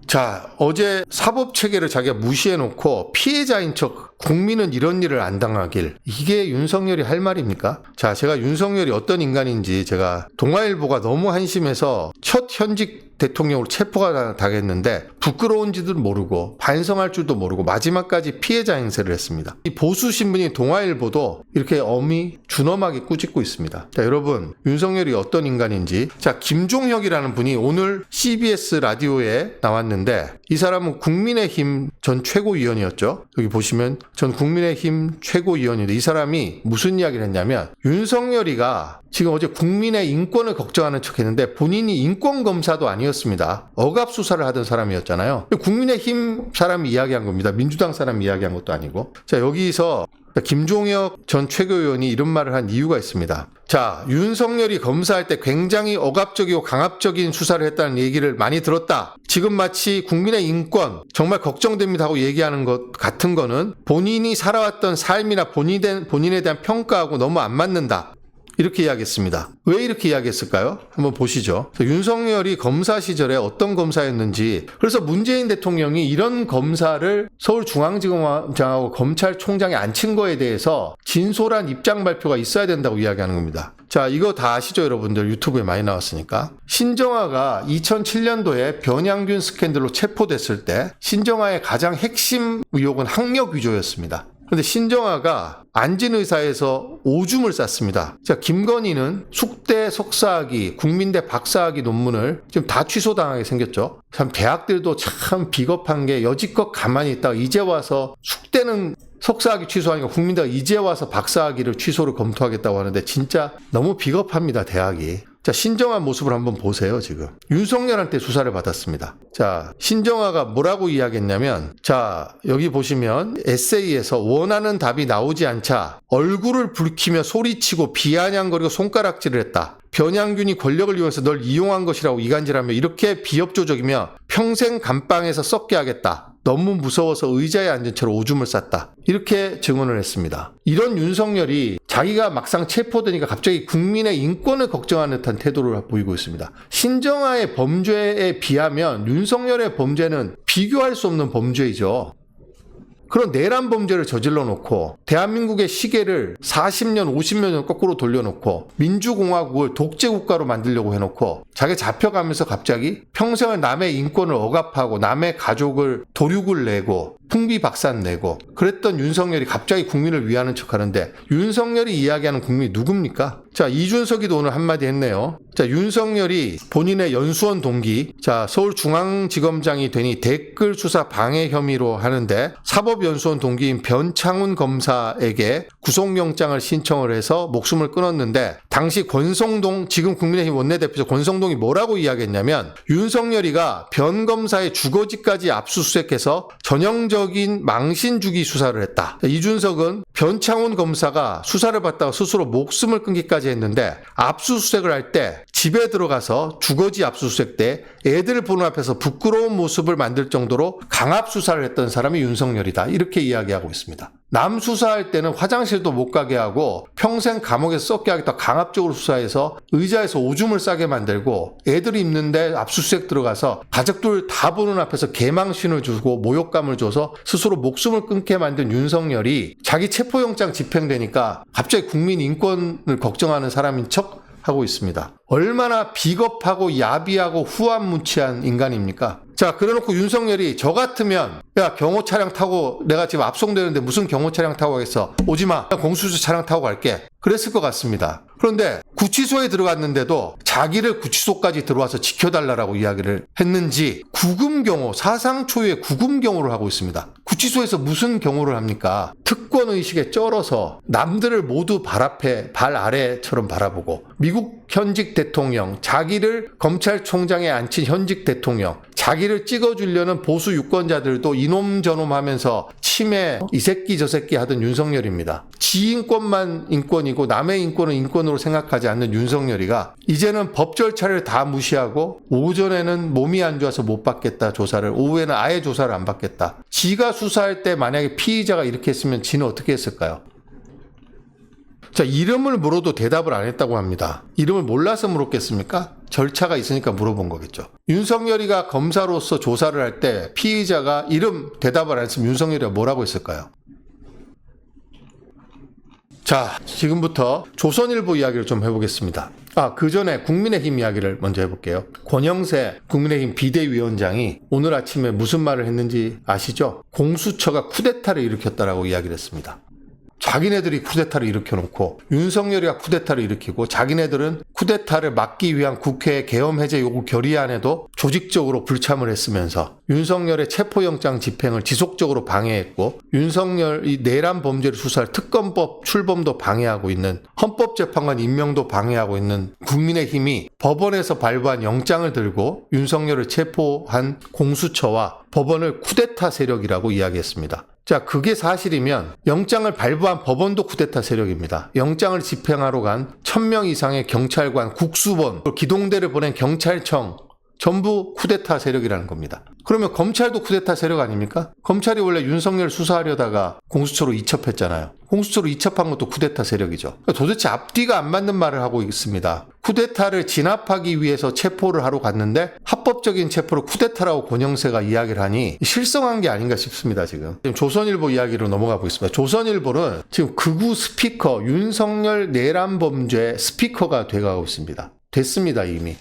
자, 어제 사법체계를 자기가 무시해놓고 피해자인 척 국민은 이런 일을 안 당하길. 이게 윤석열이 할 말입니까? 자, 제가 윤석열이 어떤 인간인지 제가 동아일보가 너무 한심해서 첫 현직 대통령으로 체포가 당했는데 부끄러운지도 모르고 반성할 줄도 모르고 마지막까지 피해자 행세를 했습니다. 이 보수 신문인 동아일보도 이렇게 엄히 준엄하게 꾸짖고 있습니다. 자, 여러분 윤석열이 어떤 인간인지. 자, 김종혁이라는 분이 오늘 CBS 라디오에 나왔는데 이 사람은 국민의힘 전 최고위원이었죠. 여기 보시면 전 국민의힘 최고위원인데 이 사람이 무슨 이야기를 했냐면 윤석열이가 지금 어제 국민의 인권을 걱정하는 척했는데 본인이 인권검사도 아니었습니다. 억압수사를 하던 사람이었잖아요. 국민의힘 사람이 이야기한 겁니다. 민주당 사람이 이야기한 것도 아니고. 자, 여기서 김종혁 전 최고위원이 이런 말을 한 이유가 있습니다. 자, 윤석열이 검사할 때 굉장히 억압적이고 강압적인 수사를 했다는 얘기를 많이 들었다. 지금 마치 국민의 인권 정말 걱정됩니다 하고 얘기하는 것 같은 거는 본인이 살아왔던 삶이나 본인에 대한 평가하고 너무 안 맞는다. 이렇게 이야기했습니다. 왜 이렇게 이야기했을까요? 한번 보시죠. 윤석열이 검사 시절에 어떤 검사였는지, 그래서 문재인 대통령이 이런 검사를 서울중앙지검장하고 검찰총장에 앉힌 거에 대해서 진솔한 입장 발표가 있어야 된다고 이야기하는 겁니다. 자, 이거 다 아시죠 여러분들? 유튜브에 많이 나왔으니까. 신정아가 2007년도에 변양균 스캔들로 체포됐을 때 신정아의 가장 핵심 의혹은 학력 위조였습니다. 그런데 신정아가 안진의사에서 오줌을 쌌습니다. 자, 김건희는 숙대 석사학위, 국민대 박사학위 논문을 지금 다 취소당하게 생겼죠. 참 대학들도 참 비겁한 게 여지껏 가만히 있다가 이제 와서 숙대는 석사학위 취소하니까 국민대가 이제 와서 박사학위를 취소를 검토하겠다고 하는데 진짜 너무 비겁합니다, 대학이. 자, 신정아 모습을 한번 보세요, 지금. 윤석열한테 수사를 받았습니다. 자, 신정아가 뭐라고 이야기했냐면, 자, 여기 보시면 에세이에서 원하는 답이 나오지 않자 얼굴을 붉히며 소리치고 비아냥거리고 손가락질을 했다. 변양균이 권력을 이용해서 널 이용한 것이라고 이간질하며 이렇게 비협조적이며 평생 감방에서 썩게 하겠다. 너무 무서워서 의자에 앉은 채로 오줌을 쌌다. 이렇게 증언을 했습니다. 이런 윤석열이 자기가 막상 체포되니까 갑자기 국민의 인권을 걱정하는 듯한 태도를 보이고 있습니다. 신정아의 범죄에 비하면 윤석열의 범죄는 비교할 수 없는 범죄이죠. 그런 내란 범죄를 저질러 놓고 대한민국의 시계를 40년, 50년 거꾸로 돌려놓고 민주공화국을 독재국가로 만들려고 해놓고 자기 잡혀가면서 갑자기 평생을 남의 인권을 억압하고 남의 가족을 도륙을 내고 풍비박산 내고 그랬던 윤석열이 갑자기 국민을 위하는 척하는데 윤석열이 이야기하는 국민이 누굽니까? 자, 이준석이도 오늘 한마디 했네요. 자, 윤석열이 본인의 연수원 동기, 자, 서울중앙지검장이 되니 댓글 수사 방해 혐의로 하는데 사법연수원 동기인 변창훈 검사에게 구속영장을 신청을 해서 목숨을 끊었는데 당시 권성동, 지금 국민의힘 원내대표죠. 권성동이 뭐라고 이야기했냐면 윤석열이가 변 검사의 주거지까지 압수수색해서 전형적인 망신주기 수사를 했다. 이준석은 변창훈 검사가 수사를 받다가 스스로 목숨을 끊기까지 했는데 압수수색을 할 때 집에 들어가서 주거지 압수수색 때 애들 보는 앞에서 부끄러운 모습을 만들 정도로 강압 수사를 했던 사람이 윤석열이다. 이렇게 이야기하고 있습니다. 남 수사할 때는 화장실도 못 가게 하고 평생 감옥에서 썩게 하겠다 강압적으로 수사해서 의자에서 오줌을 싸게 만들고 애들이 입는데 압수수색 들어가서 가족들 다 보는 앞에서 개망신을 주고 모욕감을 줘서 스스로 목숨을 끊게 만든 윤석열이 자기 체포영장 집행되니까 갑자기 국민 인권을 걱정하는 사람인 척 하고 있습니다. 얼마나 비겁하고 야비하고 후한무치한 인간입니까? 자, 그래놓고 윤석열이 저 같으면 야, 경호 차량 타고 내가 지금 압송되는데 무슨 경호 차량 타고 가겠어? 오지마. 공수처 차량 타고 갈게. 그랬을 것 같습니다. 그런데 구치소에 들어갔는데도 자기를 구치소까지 들어와서 지켜달라고 이야기를 했는지 구금경호, 사상 초유의 구금경호를 하고 있습니다. 구치소에서 무슨 경호를 합니까? 특권의식에 쩔어서 남들을 모두 발 아래처럼 바라보고 미국 현직 대통령, 자기를 검찰총장에 앉힌 현직 대통령, 자기를 찍어주려는 보수 유권자들도 이놈 저놈 하면서 치매 이 새끼 저 새끼 하던 윤석열입니다. 지 인권만 인권이고 남의 인권은 인권으로 생각하지 않는 윤석열이가 이제는 법 절차를 다 무시하고 오전에는 몸이 안 좋아서 못 받겠다 조사를, 오후에는 아예 조사를 안 받겠다. 지가 수사할 때 만약에 피의자가 이렇게 했으면 지는 어떻게 했을까요? 자, 이름을 물어도 대답을 안 했다고 합니다. 이름을 몰라서 물었겠습니까? 절차가 있으니까 물어본 거겠죠. 윤석열이가 검사로서 조사를 할 때 피의자가 이름 대답을 안 했으면 윤석열이가 뭐라고 했을까요? 자, 지금부터 조선일보 이야기를 좀 해보겠습니다. 그 전에 국민의힘 이야기를 먼저 해볼게요. 권영세 국민의힘 비대위원장이 오늘 아침에 무슨 말을 했는지 아시죠? 공수처가 쿠데타를 일으켰다라고 이야기를 했습니다. 자기네들이 쿠데타를 일으켜놓고 윤석열이가 쿠데타를 일으키고 자기네들은 쿠데타를 막기 위한 국회 계엄 해제 요구 결의안에도 조직적으로 불참을 했으면서 윤석열의 체포영장 집행을 지속적으로 방해했고 윤석열이 내란 범죄를 수사할 특검법 출범도 방해하고 있는, 헌법재판관 임명도 방해하고 있는 국민의힘이 법원에서 발부한 영장을 들고 윤석열을 체포한 공수처와 법원을 쿠데타 세력이라고 이야기했습니다. 자, 그게 사실이면 영장을 발부한 법원도 쿠데타 세력입니다. 영장을 집행하러 간 1000명 이상의 경찰관, 국수본, 기동대를 보낸 경찰청 전부 쿠데타 세력이라는 겁니다. 그러면 검찰도 쿠데타 세력 아닙니까? 검찰이 원래 윤석열 수사하려다가 공수처로 이첩했잖아요. 공수처로 이첩한 것도 쿠데타 세력이죠. 도대체 앞뒤가 안 맞는 말을 하고 있습니다. 쿠데타를 진압하기 위해서 체포를 하러 갔는데 합법적인 체포를 쿠데타라고 권영세가 이야기를 하니 실성한 게 아닌가 싶습니다. 지금 조선일보 이야기로 넘어가 보겠습니다. 조선일보는 지금 극우 스피커 윤석열 내란 범죄 스피커가 돼가고 있습니다. 됐습니다, 이미.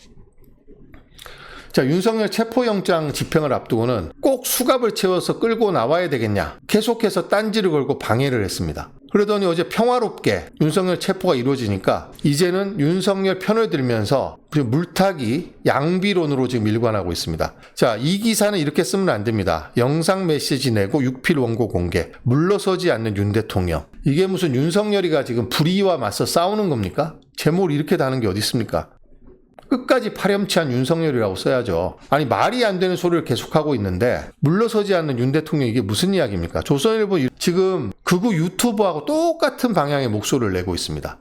자, 윤석열 체포영장 집행을 앞두고는 꼭 수갑을 채워서 끌고 나와야 되겠냐, 계속해서 딴지를 걸고 방해를 했습니다. 그러더니 어제 평화롭게 윤석열 체포가 이루어지니까 이제는 윤석열 편을 들면서 물타기 양비론으로 지금 일관하고 있습니다. 자, 이 기사는 이렇게 쓰면 안 됩니다. 영상 메시지 내고 육필 원고 공개, 물러서지 않는 윤 대통령. 이게 무슨 윤석열이가 지금 불의와 맞서 싸우는 겁니까? 제목을 이렇게 다는 게 어디 있습니까? 끝까지 파렴치한 윤석열이라고 써야죠. 아니, 말이 안 되는 소리를 계속하고 있는데 물러서지 않는 윤 대통령, 이게 무슨 이야기입니까? 조선일보 지금 극우 유튜버하고 똑같은 방향의 목소리를 내고 있습니다.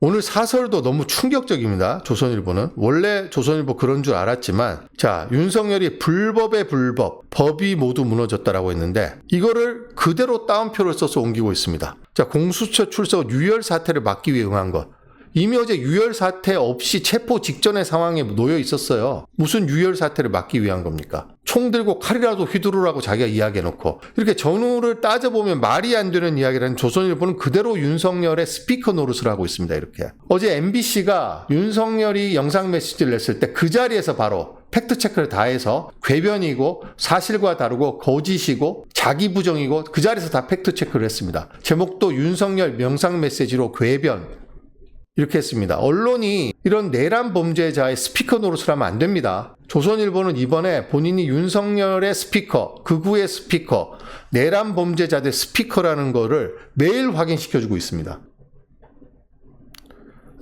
오늘 사설도 너무 충격적입니다. 조선일보는. 원래 조선일보 그런 줄 알았지만, 자, 윤석열이 불법의 불법, 법이 모두 무너졌다라고 했는데 이거를 그대로 따옴표를 써서 옮기고 있습니다. 자, 공수처 출석 유혈 사태를 막기 위해 응한 것. 이미 어제 유혈 사태 없이 체포 직전의 상황에 놓여 있었어요. 무슨 유혈 사태를 막기 위한 겁니까? 총 들고 칼이라도 휘두르라고 자기가 이야기해놓고 이렇게 전후를 따져보면 말이 안 되는 이야기라는 조선일보는 그대로 윤석열의 스피커 노릇을 하고 있습니다. 이렇게. 어제 MBC가 윤석열이 영상 메시지를 냈을 때 그 자리에서 바로 팩트체크를 다 해서 궤변이고 사실과 다르고 거짓이고 자기 부정이고 그 자리에서 다 팩트체크를 했습니다. 제목도 윤석열 영상 메시지로 궤변 이렇게 했습니다. 언론이 이런 내란 범죄자의 스피커 노릇을 하면 안 됩니다. 조선일보는 이번에 본인이 윤석열의 스피커, 극우의 스피커, 내란 범죄자들 스피커라는 거를 매일 확인시켜주고 있습니다.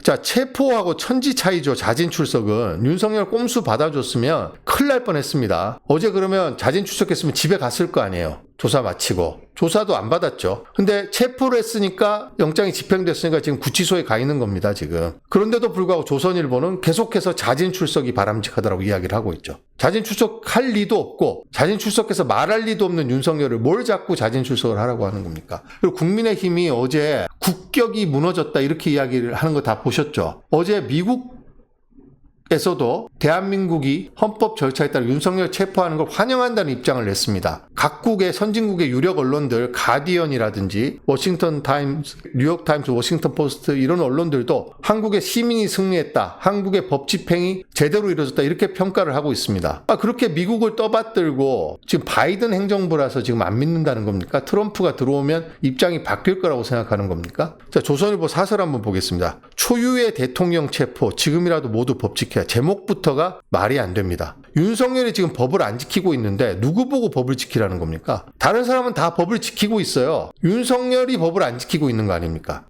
자, 체포하고 천지 차이죠. 자진 출석은. 윤석열 꼼수 받아줬으면 큰일 날 뻔했습니다. 어제 그러면 자진 출석했으면 집에 갔을 거 아니에요. 조사 마치고. 조사도 안 받았죠. 근데 체포를 했으니까 영장이 집행됐으니까 지금 구치소에 가 있는 겁니다, 지금. 그런데도 불구하고 조선일보는 계속해서 자진 출석이 바람직하다고 이야기를 하고 있죠. 자진 출석할 리도 없고 자진 출석해서 말할 리도 없는 윤석열을 뭘 자꾸 자진 출석을 하라고 하는 겁니까? 그리고 국민의힘이 어제 국격이 무너졌다 이렇게 이야기를 하는 거 다 보셨죠? 어제 미국에서도 대한민국이 헌법 절차에 따라 윤석열 체포하는 걸 환영한다는 입장을 냈습니다. 각국의 선진국의 유력 언론들 가디언이라든지 워싱턴 타임스, 뉴욕 타임스, 워싱턴 포스트 이런 언론들도 한국의 시민이 승리했다. 한국의 법 집행이 제대로 이루어졌다. 이렇게 평가를 하고 있습니다. 그렇게 미국을 떠받들고 지금 바이든 행정부라서 지금 안 믿는다는 겁니까? 트럼프가 들어오면 입장이 바뀔 거라고 생각하는 겁니까? 자, 조선일보 사설 한번 보겠습니다. 초유의 대통령 체포, 지금이라도 모두 법 지켜야. 제목부터가 말이 안 됩니다. 윤석열이 지금 법을 안 지키고 있는데 누구 보고 법을 지키라는 겁니까? 다른 사람은 다 법을 지키고 있어요. 윤석열이 법을 안 지키고 있는 거 아닙니까?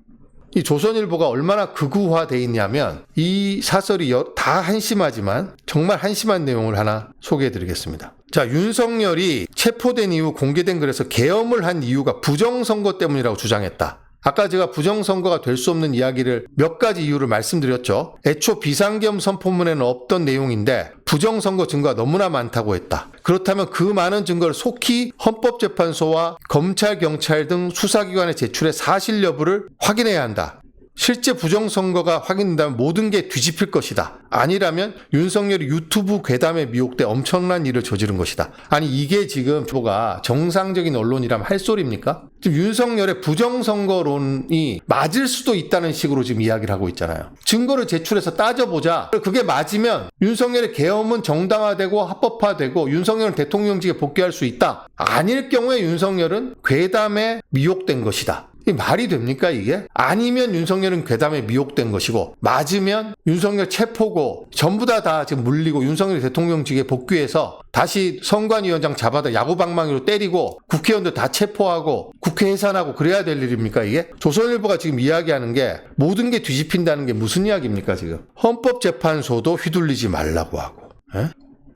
이 조선일보가 얼마나 극우화되어 있냐면 이 사설이 다 한심하지만 정말 한심한 내용을 하나 소개해드리겠습니다. 자, 윤석열이 체포된 이후 공개된 글에서 계엄을 한 이유가 부정선거 때문이라고 주장했다. 아까 제가 부정선거가 될 수 없는 이야기를 몇 가지 이유를 말씀드렸죠. 애초 비상계엄 선포문에는 없던 내용인데 부정선거 증거가 너무나 많다고 했다. 그렇다면 그 많은 증거를 속히 헌법재판소와 검찰, 경찰 등 수사기관에 제출해 사실 여부를 확인해야 한다. 실제 부정선거가 확인된다면 모든 게 뒤집힐 것이다. 아니라면 윤석열이 유튜브 괴담에 미혹돼 엄청난 일을 저지른 것이다. 아니 이게 지금 뭐가 정상적인 언론이라면 할 소리입니까? 지금 윤석열의 부정선거론이 맞을 수도 있다는 식으로 지금 이야기를 하고 있잖아요. 증거를 제출해서 따져보자. 그게 맞으면 윤석열의 계엄은 정당화되고 합법화되고 윤석열은 대통령직에 복귀할 수 있다. 아닐 경우에 윤석열은 괴담에 미혹된 것이다. 이 말이 됩니까 이게? 아니면 윤석열은 괴담에 미혹된 것이고 맞으면 윤석열 체포고 전부 다 지금 물리고 윤석열이 대통령직에 복귀해서 다시 선관위원장 잡아다 야구방망이로 때리고 국회의원들 다 체포하고 국회 해산하고 그래야 될 일입니까 이게? 조선일보가 지금 이야기하는 게 모든 게 뒤집힌다는 게 무슨 이야기입니까 지금? 헌법재판소도 휘둘리지 말라고 하고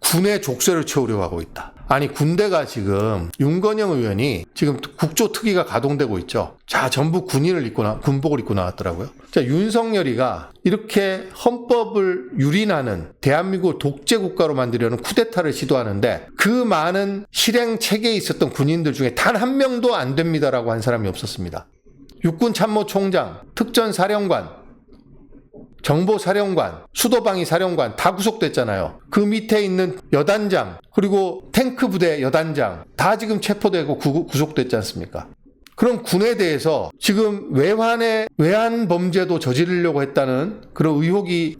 군의 족쇄를 채우려고 하고 있다. 아니 군대가 지금 윤건영 의원이 지금 국조특위가 가동되고 있죠. 자, 전부 군복을 입고 나왔더라고요. 자, 윤석열이가 이렇게 헌법을 유린하는 대한민국을 독재국가로 만들려는 쿠데타를 시도하는데 그 많은 실행 체계에 있었던 군인들 중에 단 한 명도 안 됩니다라고 한 사람이 없었습니다. 육군참모총장, 특전사령관, 정보사령관, 수도방위 사령관 다 구속됐잖아요. 그 밑에 있는 여단장 그리고 탱크 부대 여단장 다 지금 체포되고 구속됐지 않습니까? 그럼 군에 대해서 지금 외환 범죄도 저지르려고 했다는 그런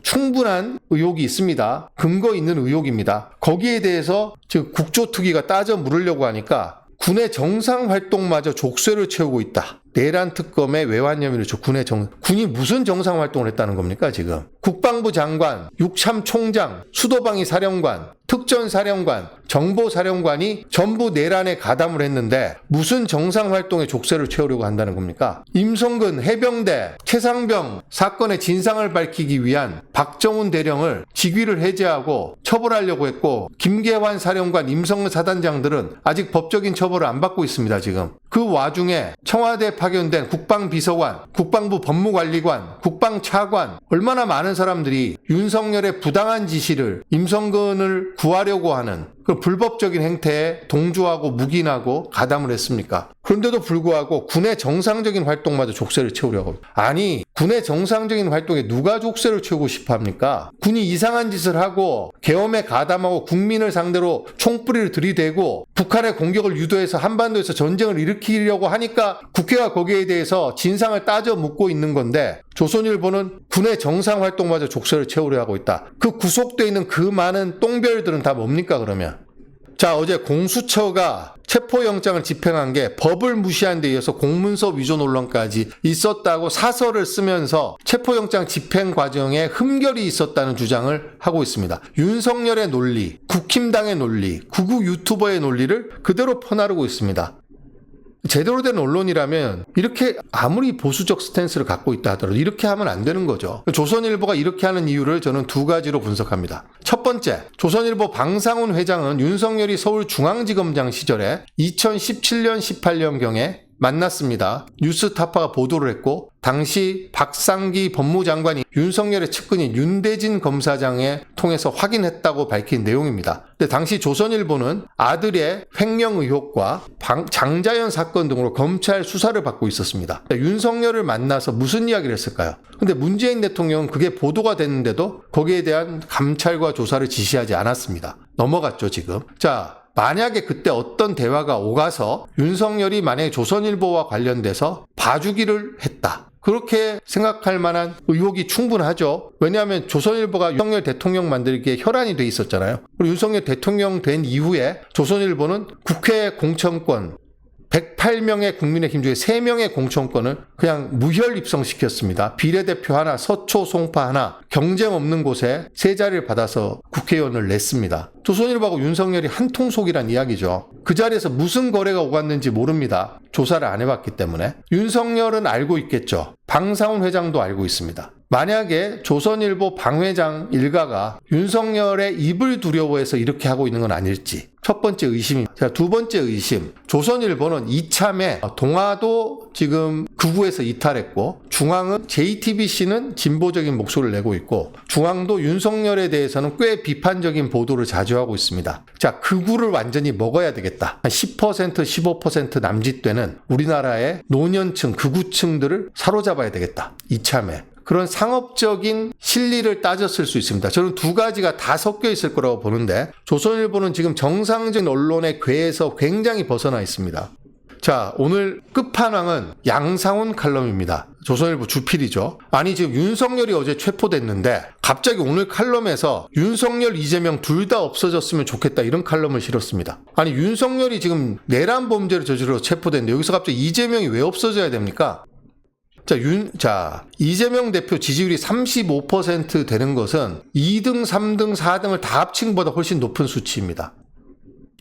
충분한 의혹이 있습니다. 근거 있는 의혹입니다. 거기에 대해서 지금 국조특위가 따져 물으려고 하니까 군의 정상활동마저 족쇄를 채우고 있다. 내란 특검의 외환 혐의로 군이 무슨 정상활동을 했다는 겁니까 지금? 국방부 장관, 육참총장, 수도방위 사령관, 특전사령관, 정보사령관이 전부 내란에 가담을 했는데 무슨 정상활동에 족쇄를 채우려고 한다는 겁니까? 임성근, 해병대, 최상병 사건의 진상을 밝히기 위한 박정훈 대령을 직위를 해제하고 처벌하려고 했고 김계환 사령관, 임성근 사단장들은 아직 법적인 처벌을 안 받고 있습니다 지금. 그 와중에 청와대 파견된 국방비서관, 국방부 법무관리관, 국방차관 얼마나 많은 사람들이 윤석열의 부당한 지시를 임성근을 구하려고 하는 그 불법적인 행태에 동조하고 묵인하고 가담을 했습니까? 그런데도 불구하고 군의 정상적인 활동마저 족쇄를 채우려고 합니다. 아니 군의 정상적인 활동에 누가 족쇄를 채우고 싶어 합니까? 군이 이상한 짓을 하고 계엄에 가담하고 국민을 상대로 총뿌리를 들이대고 북한의 공격을 유도해서 한반도에서 전쟁을 일으키려고 하니까 국회가 거기에 대해서 진상을 따져 묻고 있는 건데 조선일보는 군의 정상 활동마저 족쇄를 채우려 하고 있다. 그 구속되어 있는 그 많은 똥별들은 다 뭡니까 그러면? 자, 어제 공수처가 체포영장을 집행한 게 법을 무시한 데 이어서 공문서 위조 논란까지 있었다고 사설을 쓰면서 체포영장 집행 과정에 흠결이 있었다는 주장을 하고 있습니다. 윤석열의 논리, 국힘당의 논리, 극우 유튜버의 논리를 그대로 퍼나르고 있습니다. 제대로 된 언론이라면 이렇게 아무리 보수적 스탠스를 갖고 있다 하더라도 이렇게 하면 안 되는 거죠. 조선일보가 이렇게 하는 이유를 저는 두 가지로 분석합니다. 첫 번째, 조선일보 방상훈 회장은 윤석열이 서울중앙지검장 시절에 2017년, 18년경에 만났습니다. 뉴스타파가 보도를 했고 당시 박상기 법무장관이 윤석열의 측근인 윤대진 검사장에 통해서 확인했다고 밝힌 내용입니다. 근데 당시 조선일보는 아들의 횡령 의혹과 장자연 사건 등으로 검찰 수사를 받고 있었습니다. 윤석열을 만나서 무슨 이야기를 했을까요? 근데 문재인 대통령은 그게 보도가 됐는데도 거기에 대한 감찰과 조사를 지시하지 않았습니다. 넘어갔죠, 지금. 자, 만약에 그때 어떤 대화가 오가서 윤석열이 만약에 조선일보와 관련돼서 봐주기를 했다. 그렇게 생각할 만한 의혹이 충분하죠. 왜냐하면 조선일보가 윤석열 대통령 만들기에 혈안이 돼 있었잖아요. 그리고 윤석열 대통령 된 이후에 조선일보는 국회 공천권 108명의 국민의힘 중에 3명의 공천권을 그냥 무혈 입성시켰습니다. 비례대표 하나, 서초, 송파 하나, 경쟁 없는 곳에 3자리를 받아서 국회의원을 냈습니다. 조선일보하고 윤석열이 한통속이란 이야기죠. 그 자리에서 무슨 거래가 오갔는지 모릅니다. 조사를 안 해봤기 때문에. 윤석열은 알고 있겠죠. 방상훈 회장도 알고 있습니다. 만약에 조선일보 방 회장 일가가 윤석열의 입을 두려워해서 이렇게 하고 있는 건 아닐지. 첫 번째 의심입니다. 자, 두 번째 의심. 조선일보는 이참에 동아도 지금 극우에서 이탈했고 중앙은 JTBC는 진보적인 목소리를 내고 있고 중앙도 윤석열에 대해서는 꽤 비판적인 보도를 자주 하고 있습니다. 자, 극우를 완전히 먹어야 되겠다. 한 10%, 15% 남짓되는 우리나라의 노년층, 극우층들을 사로잡아야 되겠다. 이참에. 그런 상업적인 실리를 따졌을 수 있습니다. 저는 두 가지가 다 섞여 있을 거라고 보는데 조선일보는 지금 정상적인 언론의 궤에서 굉장히 벗어나 있습니다. 자, 오늘 끝판왕은 양상훈 칼럼입니다. 조선일보 주필이죠. 아니 지금 윤석열이 어제 체포됐는데 갑자기 오늘 칼럼에서 윤석열, 이재명 둘 다 없어졌으면 좋겠다 이런 칼럼을 실었습니다. 아니 윤석열이 지금 내란 범죄를 저지르러 체포됐는데 여기서 갑자기 이재명이 왜 없어져야 됩니까? 자, 이재명 대표 지지율이 35% 되는 것은 2등, 3등, 4등을 다 합친 것보다 훨씬 높은 수치입니다.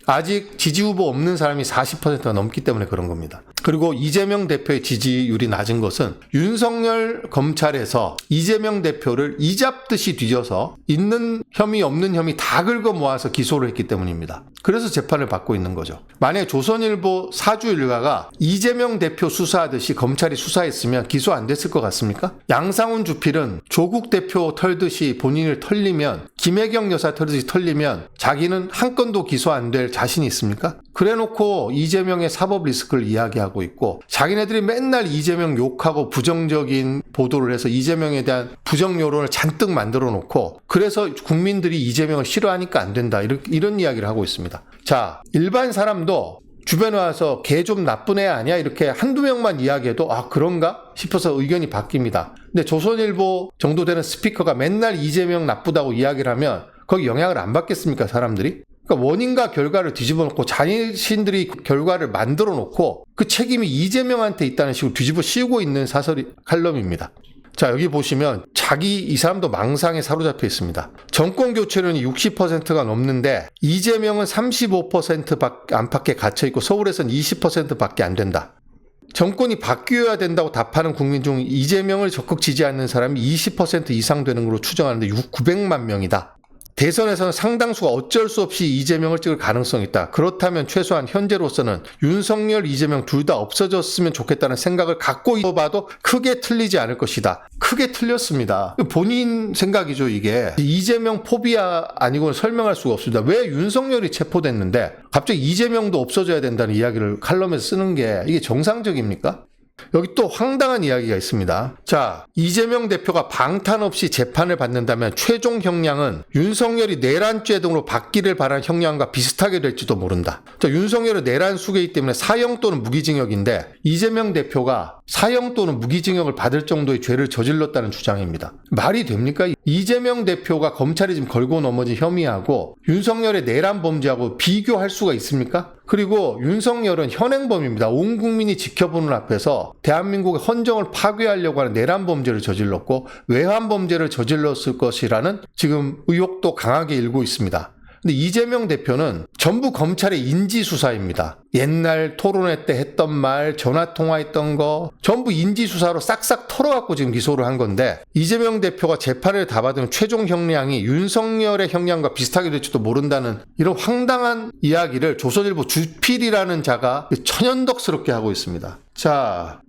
아직 지지 후보 없는 사람이 40%가 넘기 때문에 그런 겁니다. 그리고 이재명 대표의 지지율이 낮은 것은 윤석열 검찰에서 이재명 대표를 이잡듯이 뒤져서 있는 혐의 없는 혐의 다 긁어 모아서 기소를 했기 때문입니다. 그래서 재판을 받고 있는 거죠. 만약에 조선일보 사주 일가가 이재명 대표 수사하듯이 검찰이 수사했으면 기소 안 됐을 것 같습니까? 양상훈 주필은 조국 대표 털듯이 본인을 털리면 김혜경 여사 털듯이 털리면 자기는 한 건도 기소 안 될 자신이 있습니까? 그래놓고 이재명의 사법 리스크를 이야기하고 있고 자기네들이 맨날 이재명 욕하고 부정적인 보도를 해서 이재명에 대한 부정 여론을 잔뜩 만들어 놓고 그래서 국민들이 이재명을 싫어하니까 안 된다 이런 이야기를 하고 있습니다. 자, 일반 사람도 주변에 와서 걔 좀 나쁜 애 아니야? 이렇게 한두 명만 이야기해도 아 그런가? 싶어서 의견이 바뀝니다. 근데 조선일보 정도 되는 스피커가 맨날 이재명 나쁘다고 이야기를 하면 거기 영향을 안 받겠습니까 사람들이? 그러니까 원인과 결과를 뒤집어 놓고 자신들이 결과를 만들어 놓고 그 책임이 이재명한테 있다는 식으로 뒤집어 씌우고 있는 칼럼입니다. 자, 여기 보시면 이 사람도 망상에 사로잡혀 있습니다. 정권 교체론이 60%가 넘는데 이재명은 35% 안팎에 갇혀 있고 서울에서는 20%밖에 안 된다. 정권이 바뀌어야 된다고 답하는 국민 중 이재명을 적극 지지하는 사람이 20% 이상 되는 걸로 추정하는데 900만 명이다. 대선에서는 상당수가 어쩔 수 없이 이재명을 찍을 가능성이 있다. 그렇다면 최소한 현재로서는 윤석열, 이재명 둘 다 없어졌으면 좋겠다는 생각을 갖고 있어봐도 크게 틀리지 않을 것이다. 크게 틀렸습니다. 본인 생각이죠 이게. 이재명 포비아 아니고는 설명할 수가 없습니다. 왜 윤석열이 체포됐는데 갑자기 이재명도 없어져야 된다는 이야기를 칼럼에서 쓰는 게 이게 정상적입니까? 여기 또 황당한 이야기가 있습니다. 자, 이재명 대표가 방탄 없이 재판을 받는다면 최종 형량은 윤석열이 내란죄 등으로 받기를 바라는 형량과 비슷하게 될지도 모른다. 자, 윤석열은 내란 수괴이기 때문에 사형 또는 무기징역인데 이재명 대표가 사형 또는 무기징역을 받을 정도의 죄를 저질렀다는 주장입니다. 말이 됩니까? 이재명 대표가 검찰이 지금 걸고 넘어진 혐의하고 윤석열의 내란 범죄하고 비교할 수가 있습니까? 그리고 윤석열은 현행범입니다. 온 국민이 지켜보는 앞에서 대한민국의 헌정을 파괴하려고 하는 내란 범죄를 저질렀고 외환 범죄를 저질렀을 것이라는 지금 의혹도 강하게 일고 있습니다. 근데 이재명 대표는 전부 검찰의 인지수사입니다. 옛날 토론회 때 했던 말, 전화통화했던 거 전부 인지수사로 싹싹 털어갖고 지금 기소를 한 건데 이재명 대표가 재판을 다 받으면 최종 형량이 윤석열의 형량과 비슷하게 될지도 모른다는 이런 황당한 이야기를 조선일보 주필이라는 자가 천연덕스럽게 하고 있습니다. 자,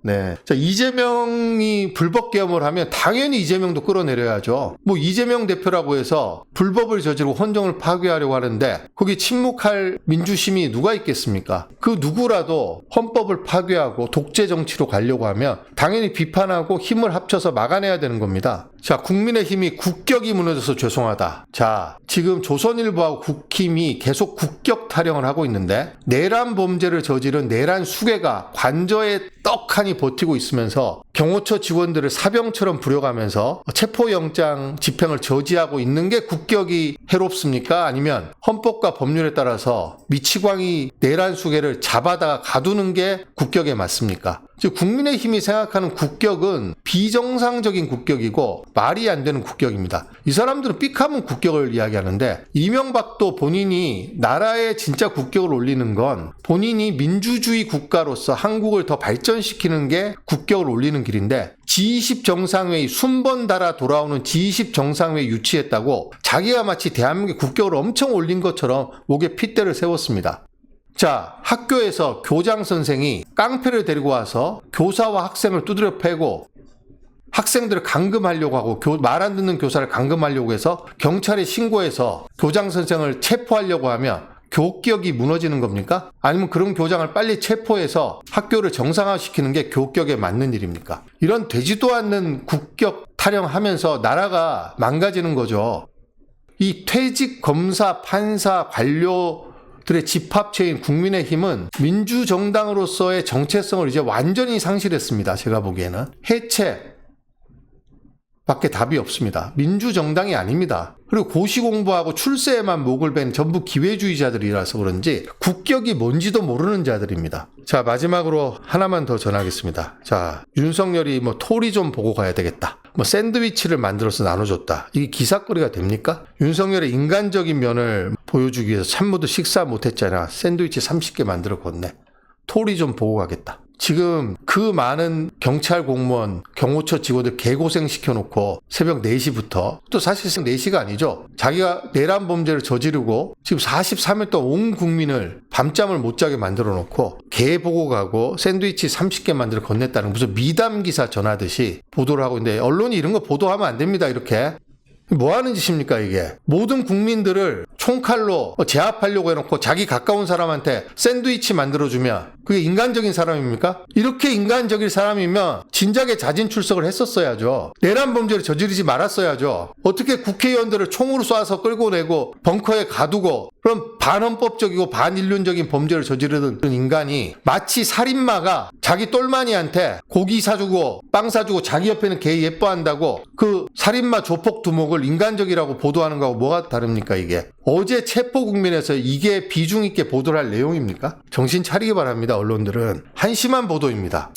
이재명이 불법 계엄을 하면 당연히 이재명도 끌어내려야죠. 뭐 이재명 대표라고 해서 불법을 저지르고 헌정을 파괴하려고 하는데 거기 침묵할 민주심이 누가 있겠습니까? 그 누구라도 헌법을 파괴하고 독재 정치로 가려고 하면 당연히 비판하고 힘을 합쳐서 막아내야 되는 겁니다. 자, 국민의힘이 국격이 무너져서 죄송하다. 자, 지금 조선일보하고 국힘이 계속 국격 타령을 하고 있는데 내란 범죄를 저지른 내란 수괴가 관저에 떡하니 버티고 있으면서 경호처 직원들을 사병처럼 부려가면서 체포영장 집행을 저지하고 있는 게 국격이 해롭습니까? 아니면 헌법과 법률에 따라서 미치광이 내란 수괴를 잡아다가 가두는 게 국격에 맞습니까? 즉 국민의힘이 생각하는 국격은 비정상적인 국격이고 말이 안 되는 국격입니다. 이 사람들은 삑하면 국격을 이야기하는데 이명박도 본인이 나라의 진짜 국격을 올리는 건 본인이 민주주의 국가로서 한국을 더 발전시키는 게 국격을 올리는 길인데 G20 정상회의 순번 달아 돌아오는 G20 정상회의 유치했다고 자기가 마치 대한민국의 국격을 엄청 올린 것처럼 목에 핏대를 세웠습니다. 자, 학교에서 교장 선생이 깡패를 데리고 와서 교사와 학생을 두드려 패고 학생들을 감금하려고 하고 말 안 듣는 교사를 감금하려고 해서 경찰에 신고해서 교장 선생을 체포하려고 하면 교격이 무너지는 겁니까? 아니면 그런 교장을 빨리 체포해서 학교를 정상화시키는 게 교격에 맞는 일입니까? 이런 되지도 않는 국격 타령하면서 나라가 망가지는 거죠. 이 퇴직 검사, 판사, 관료 들의 집합체인 국민의힘은 민주정당으로서의 정체성을 이제 완전히 상실했습니다. 제가 보기에는 해체 밖에 답이 없습니다. 민주정당이 아닙니다. 그리고 고시 공부하고 출세에만 목을 벤 전부 기회주의자들이라서 그런지 국격이 뭔지도 모르는 자들입니다. 자, 마지막으로 하나만 더 전하겠습니다. 자, 윤석열이 토리 좀 보고 가야 되겠다. 샌드위치를 만들어서 나눠줬다. 이게 기사거리가 됩니까? 윤석열의 인간적인 면을 보여주기 위해서 참모도 식사 못했잖아. 샌드위치 30개 만들어 걷네. 토리 좀 보고 가겠다. 지금 그 많은 경찰 공무원, 경호처 직원들 개고생 시켜놓고 새벽 4시부터 또 사실상 4시가 아니죠. 자기가 내란 범죄를 저지르고 지금 43일 동안 온 국민을 밤잠을 못 자게 만들어 놓고 개 보고 가고 샌드위치 30개 만들어 건넸다는 무슨 미담 기사 전하듯이 보도를 하고 있는데 언론이 이런 거 보도하면 안 됩니다. 이렇게. 뭐 하는 짓입니까 이게? 모든 국민들을 총칼로 제압하려고 해놓고 자기 가까운 사람한테 샌드위치 만들어주면 그게 인간적인 사람입니까? 이렇게 인간적인 사람이면 진작에 자진 출석을 했었어야죠. 내란 범죄를 저지르지 말았어야죠. 어떻게 국회의원들을 총으로 쏴서 끌고 내고 벙커에 가두고 그럼 반헌법적이고 반인륜적인 범죄를 저지르는 인간이 마치 살인마가 자기 똘마니한테 고기 사주고 빵 사주고 자기 옆에 있는 개 예뻐한다고 그 살인마 조폭 두목을 인간적이라고 보도하는 거하고 뭐가 다릅니까 이게? 어제 체포 국면에서 이게 비중 있게 보도를 할 내용입니까? 정신 차리기 바랍니다. 언론들은 한심한 보도입니다.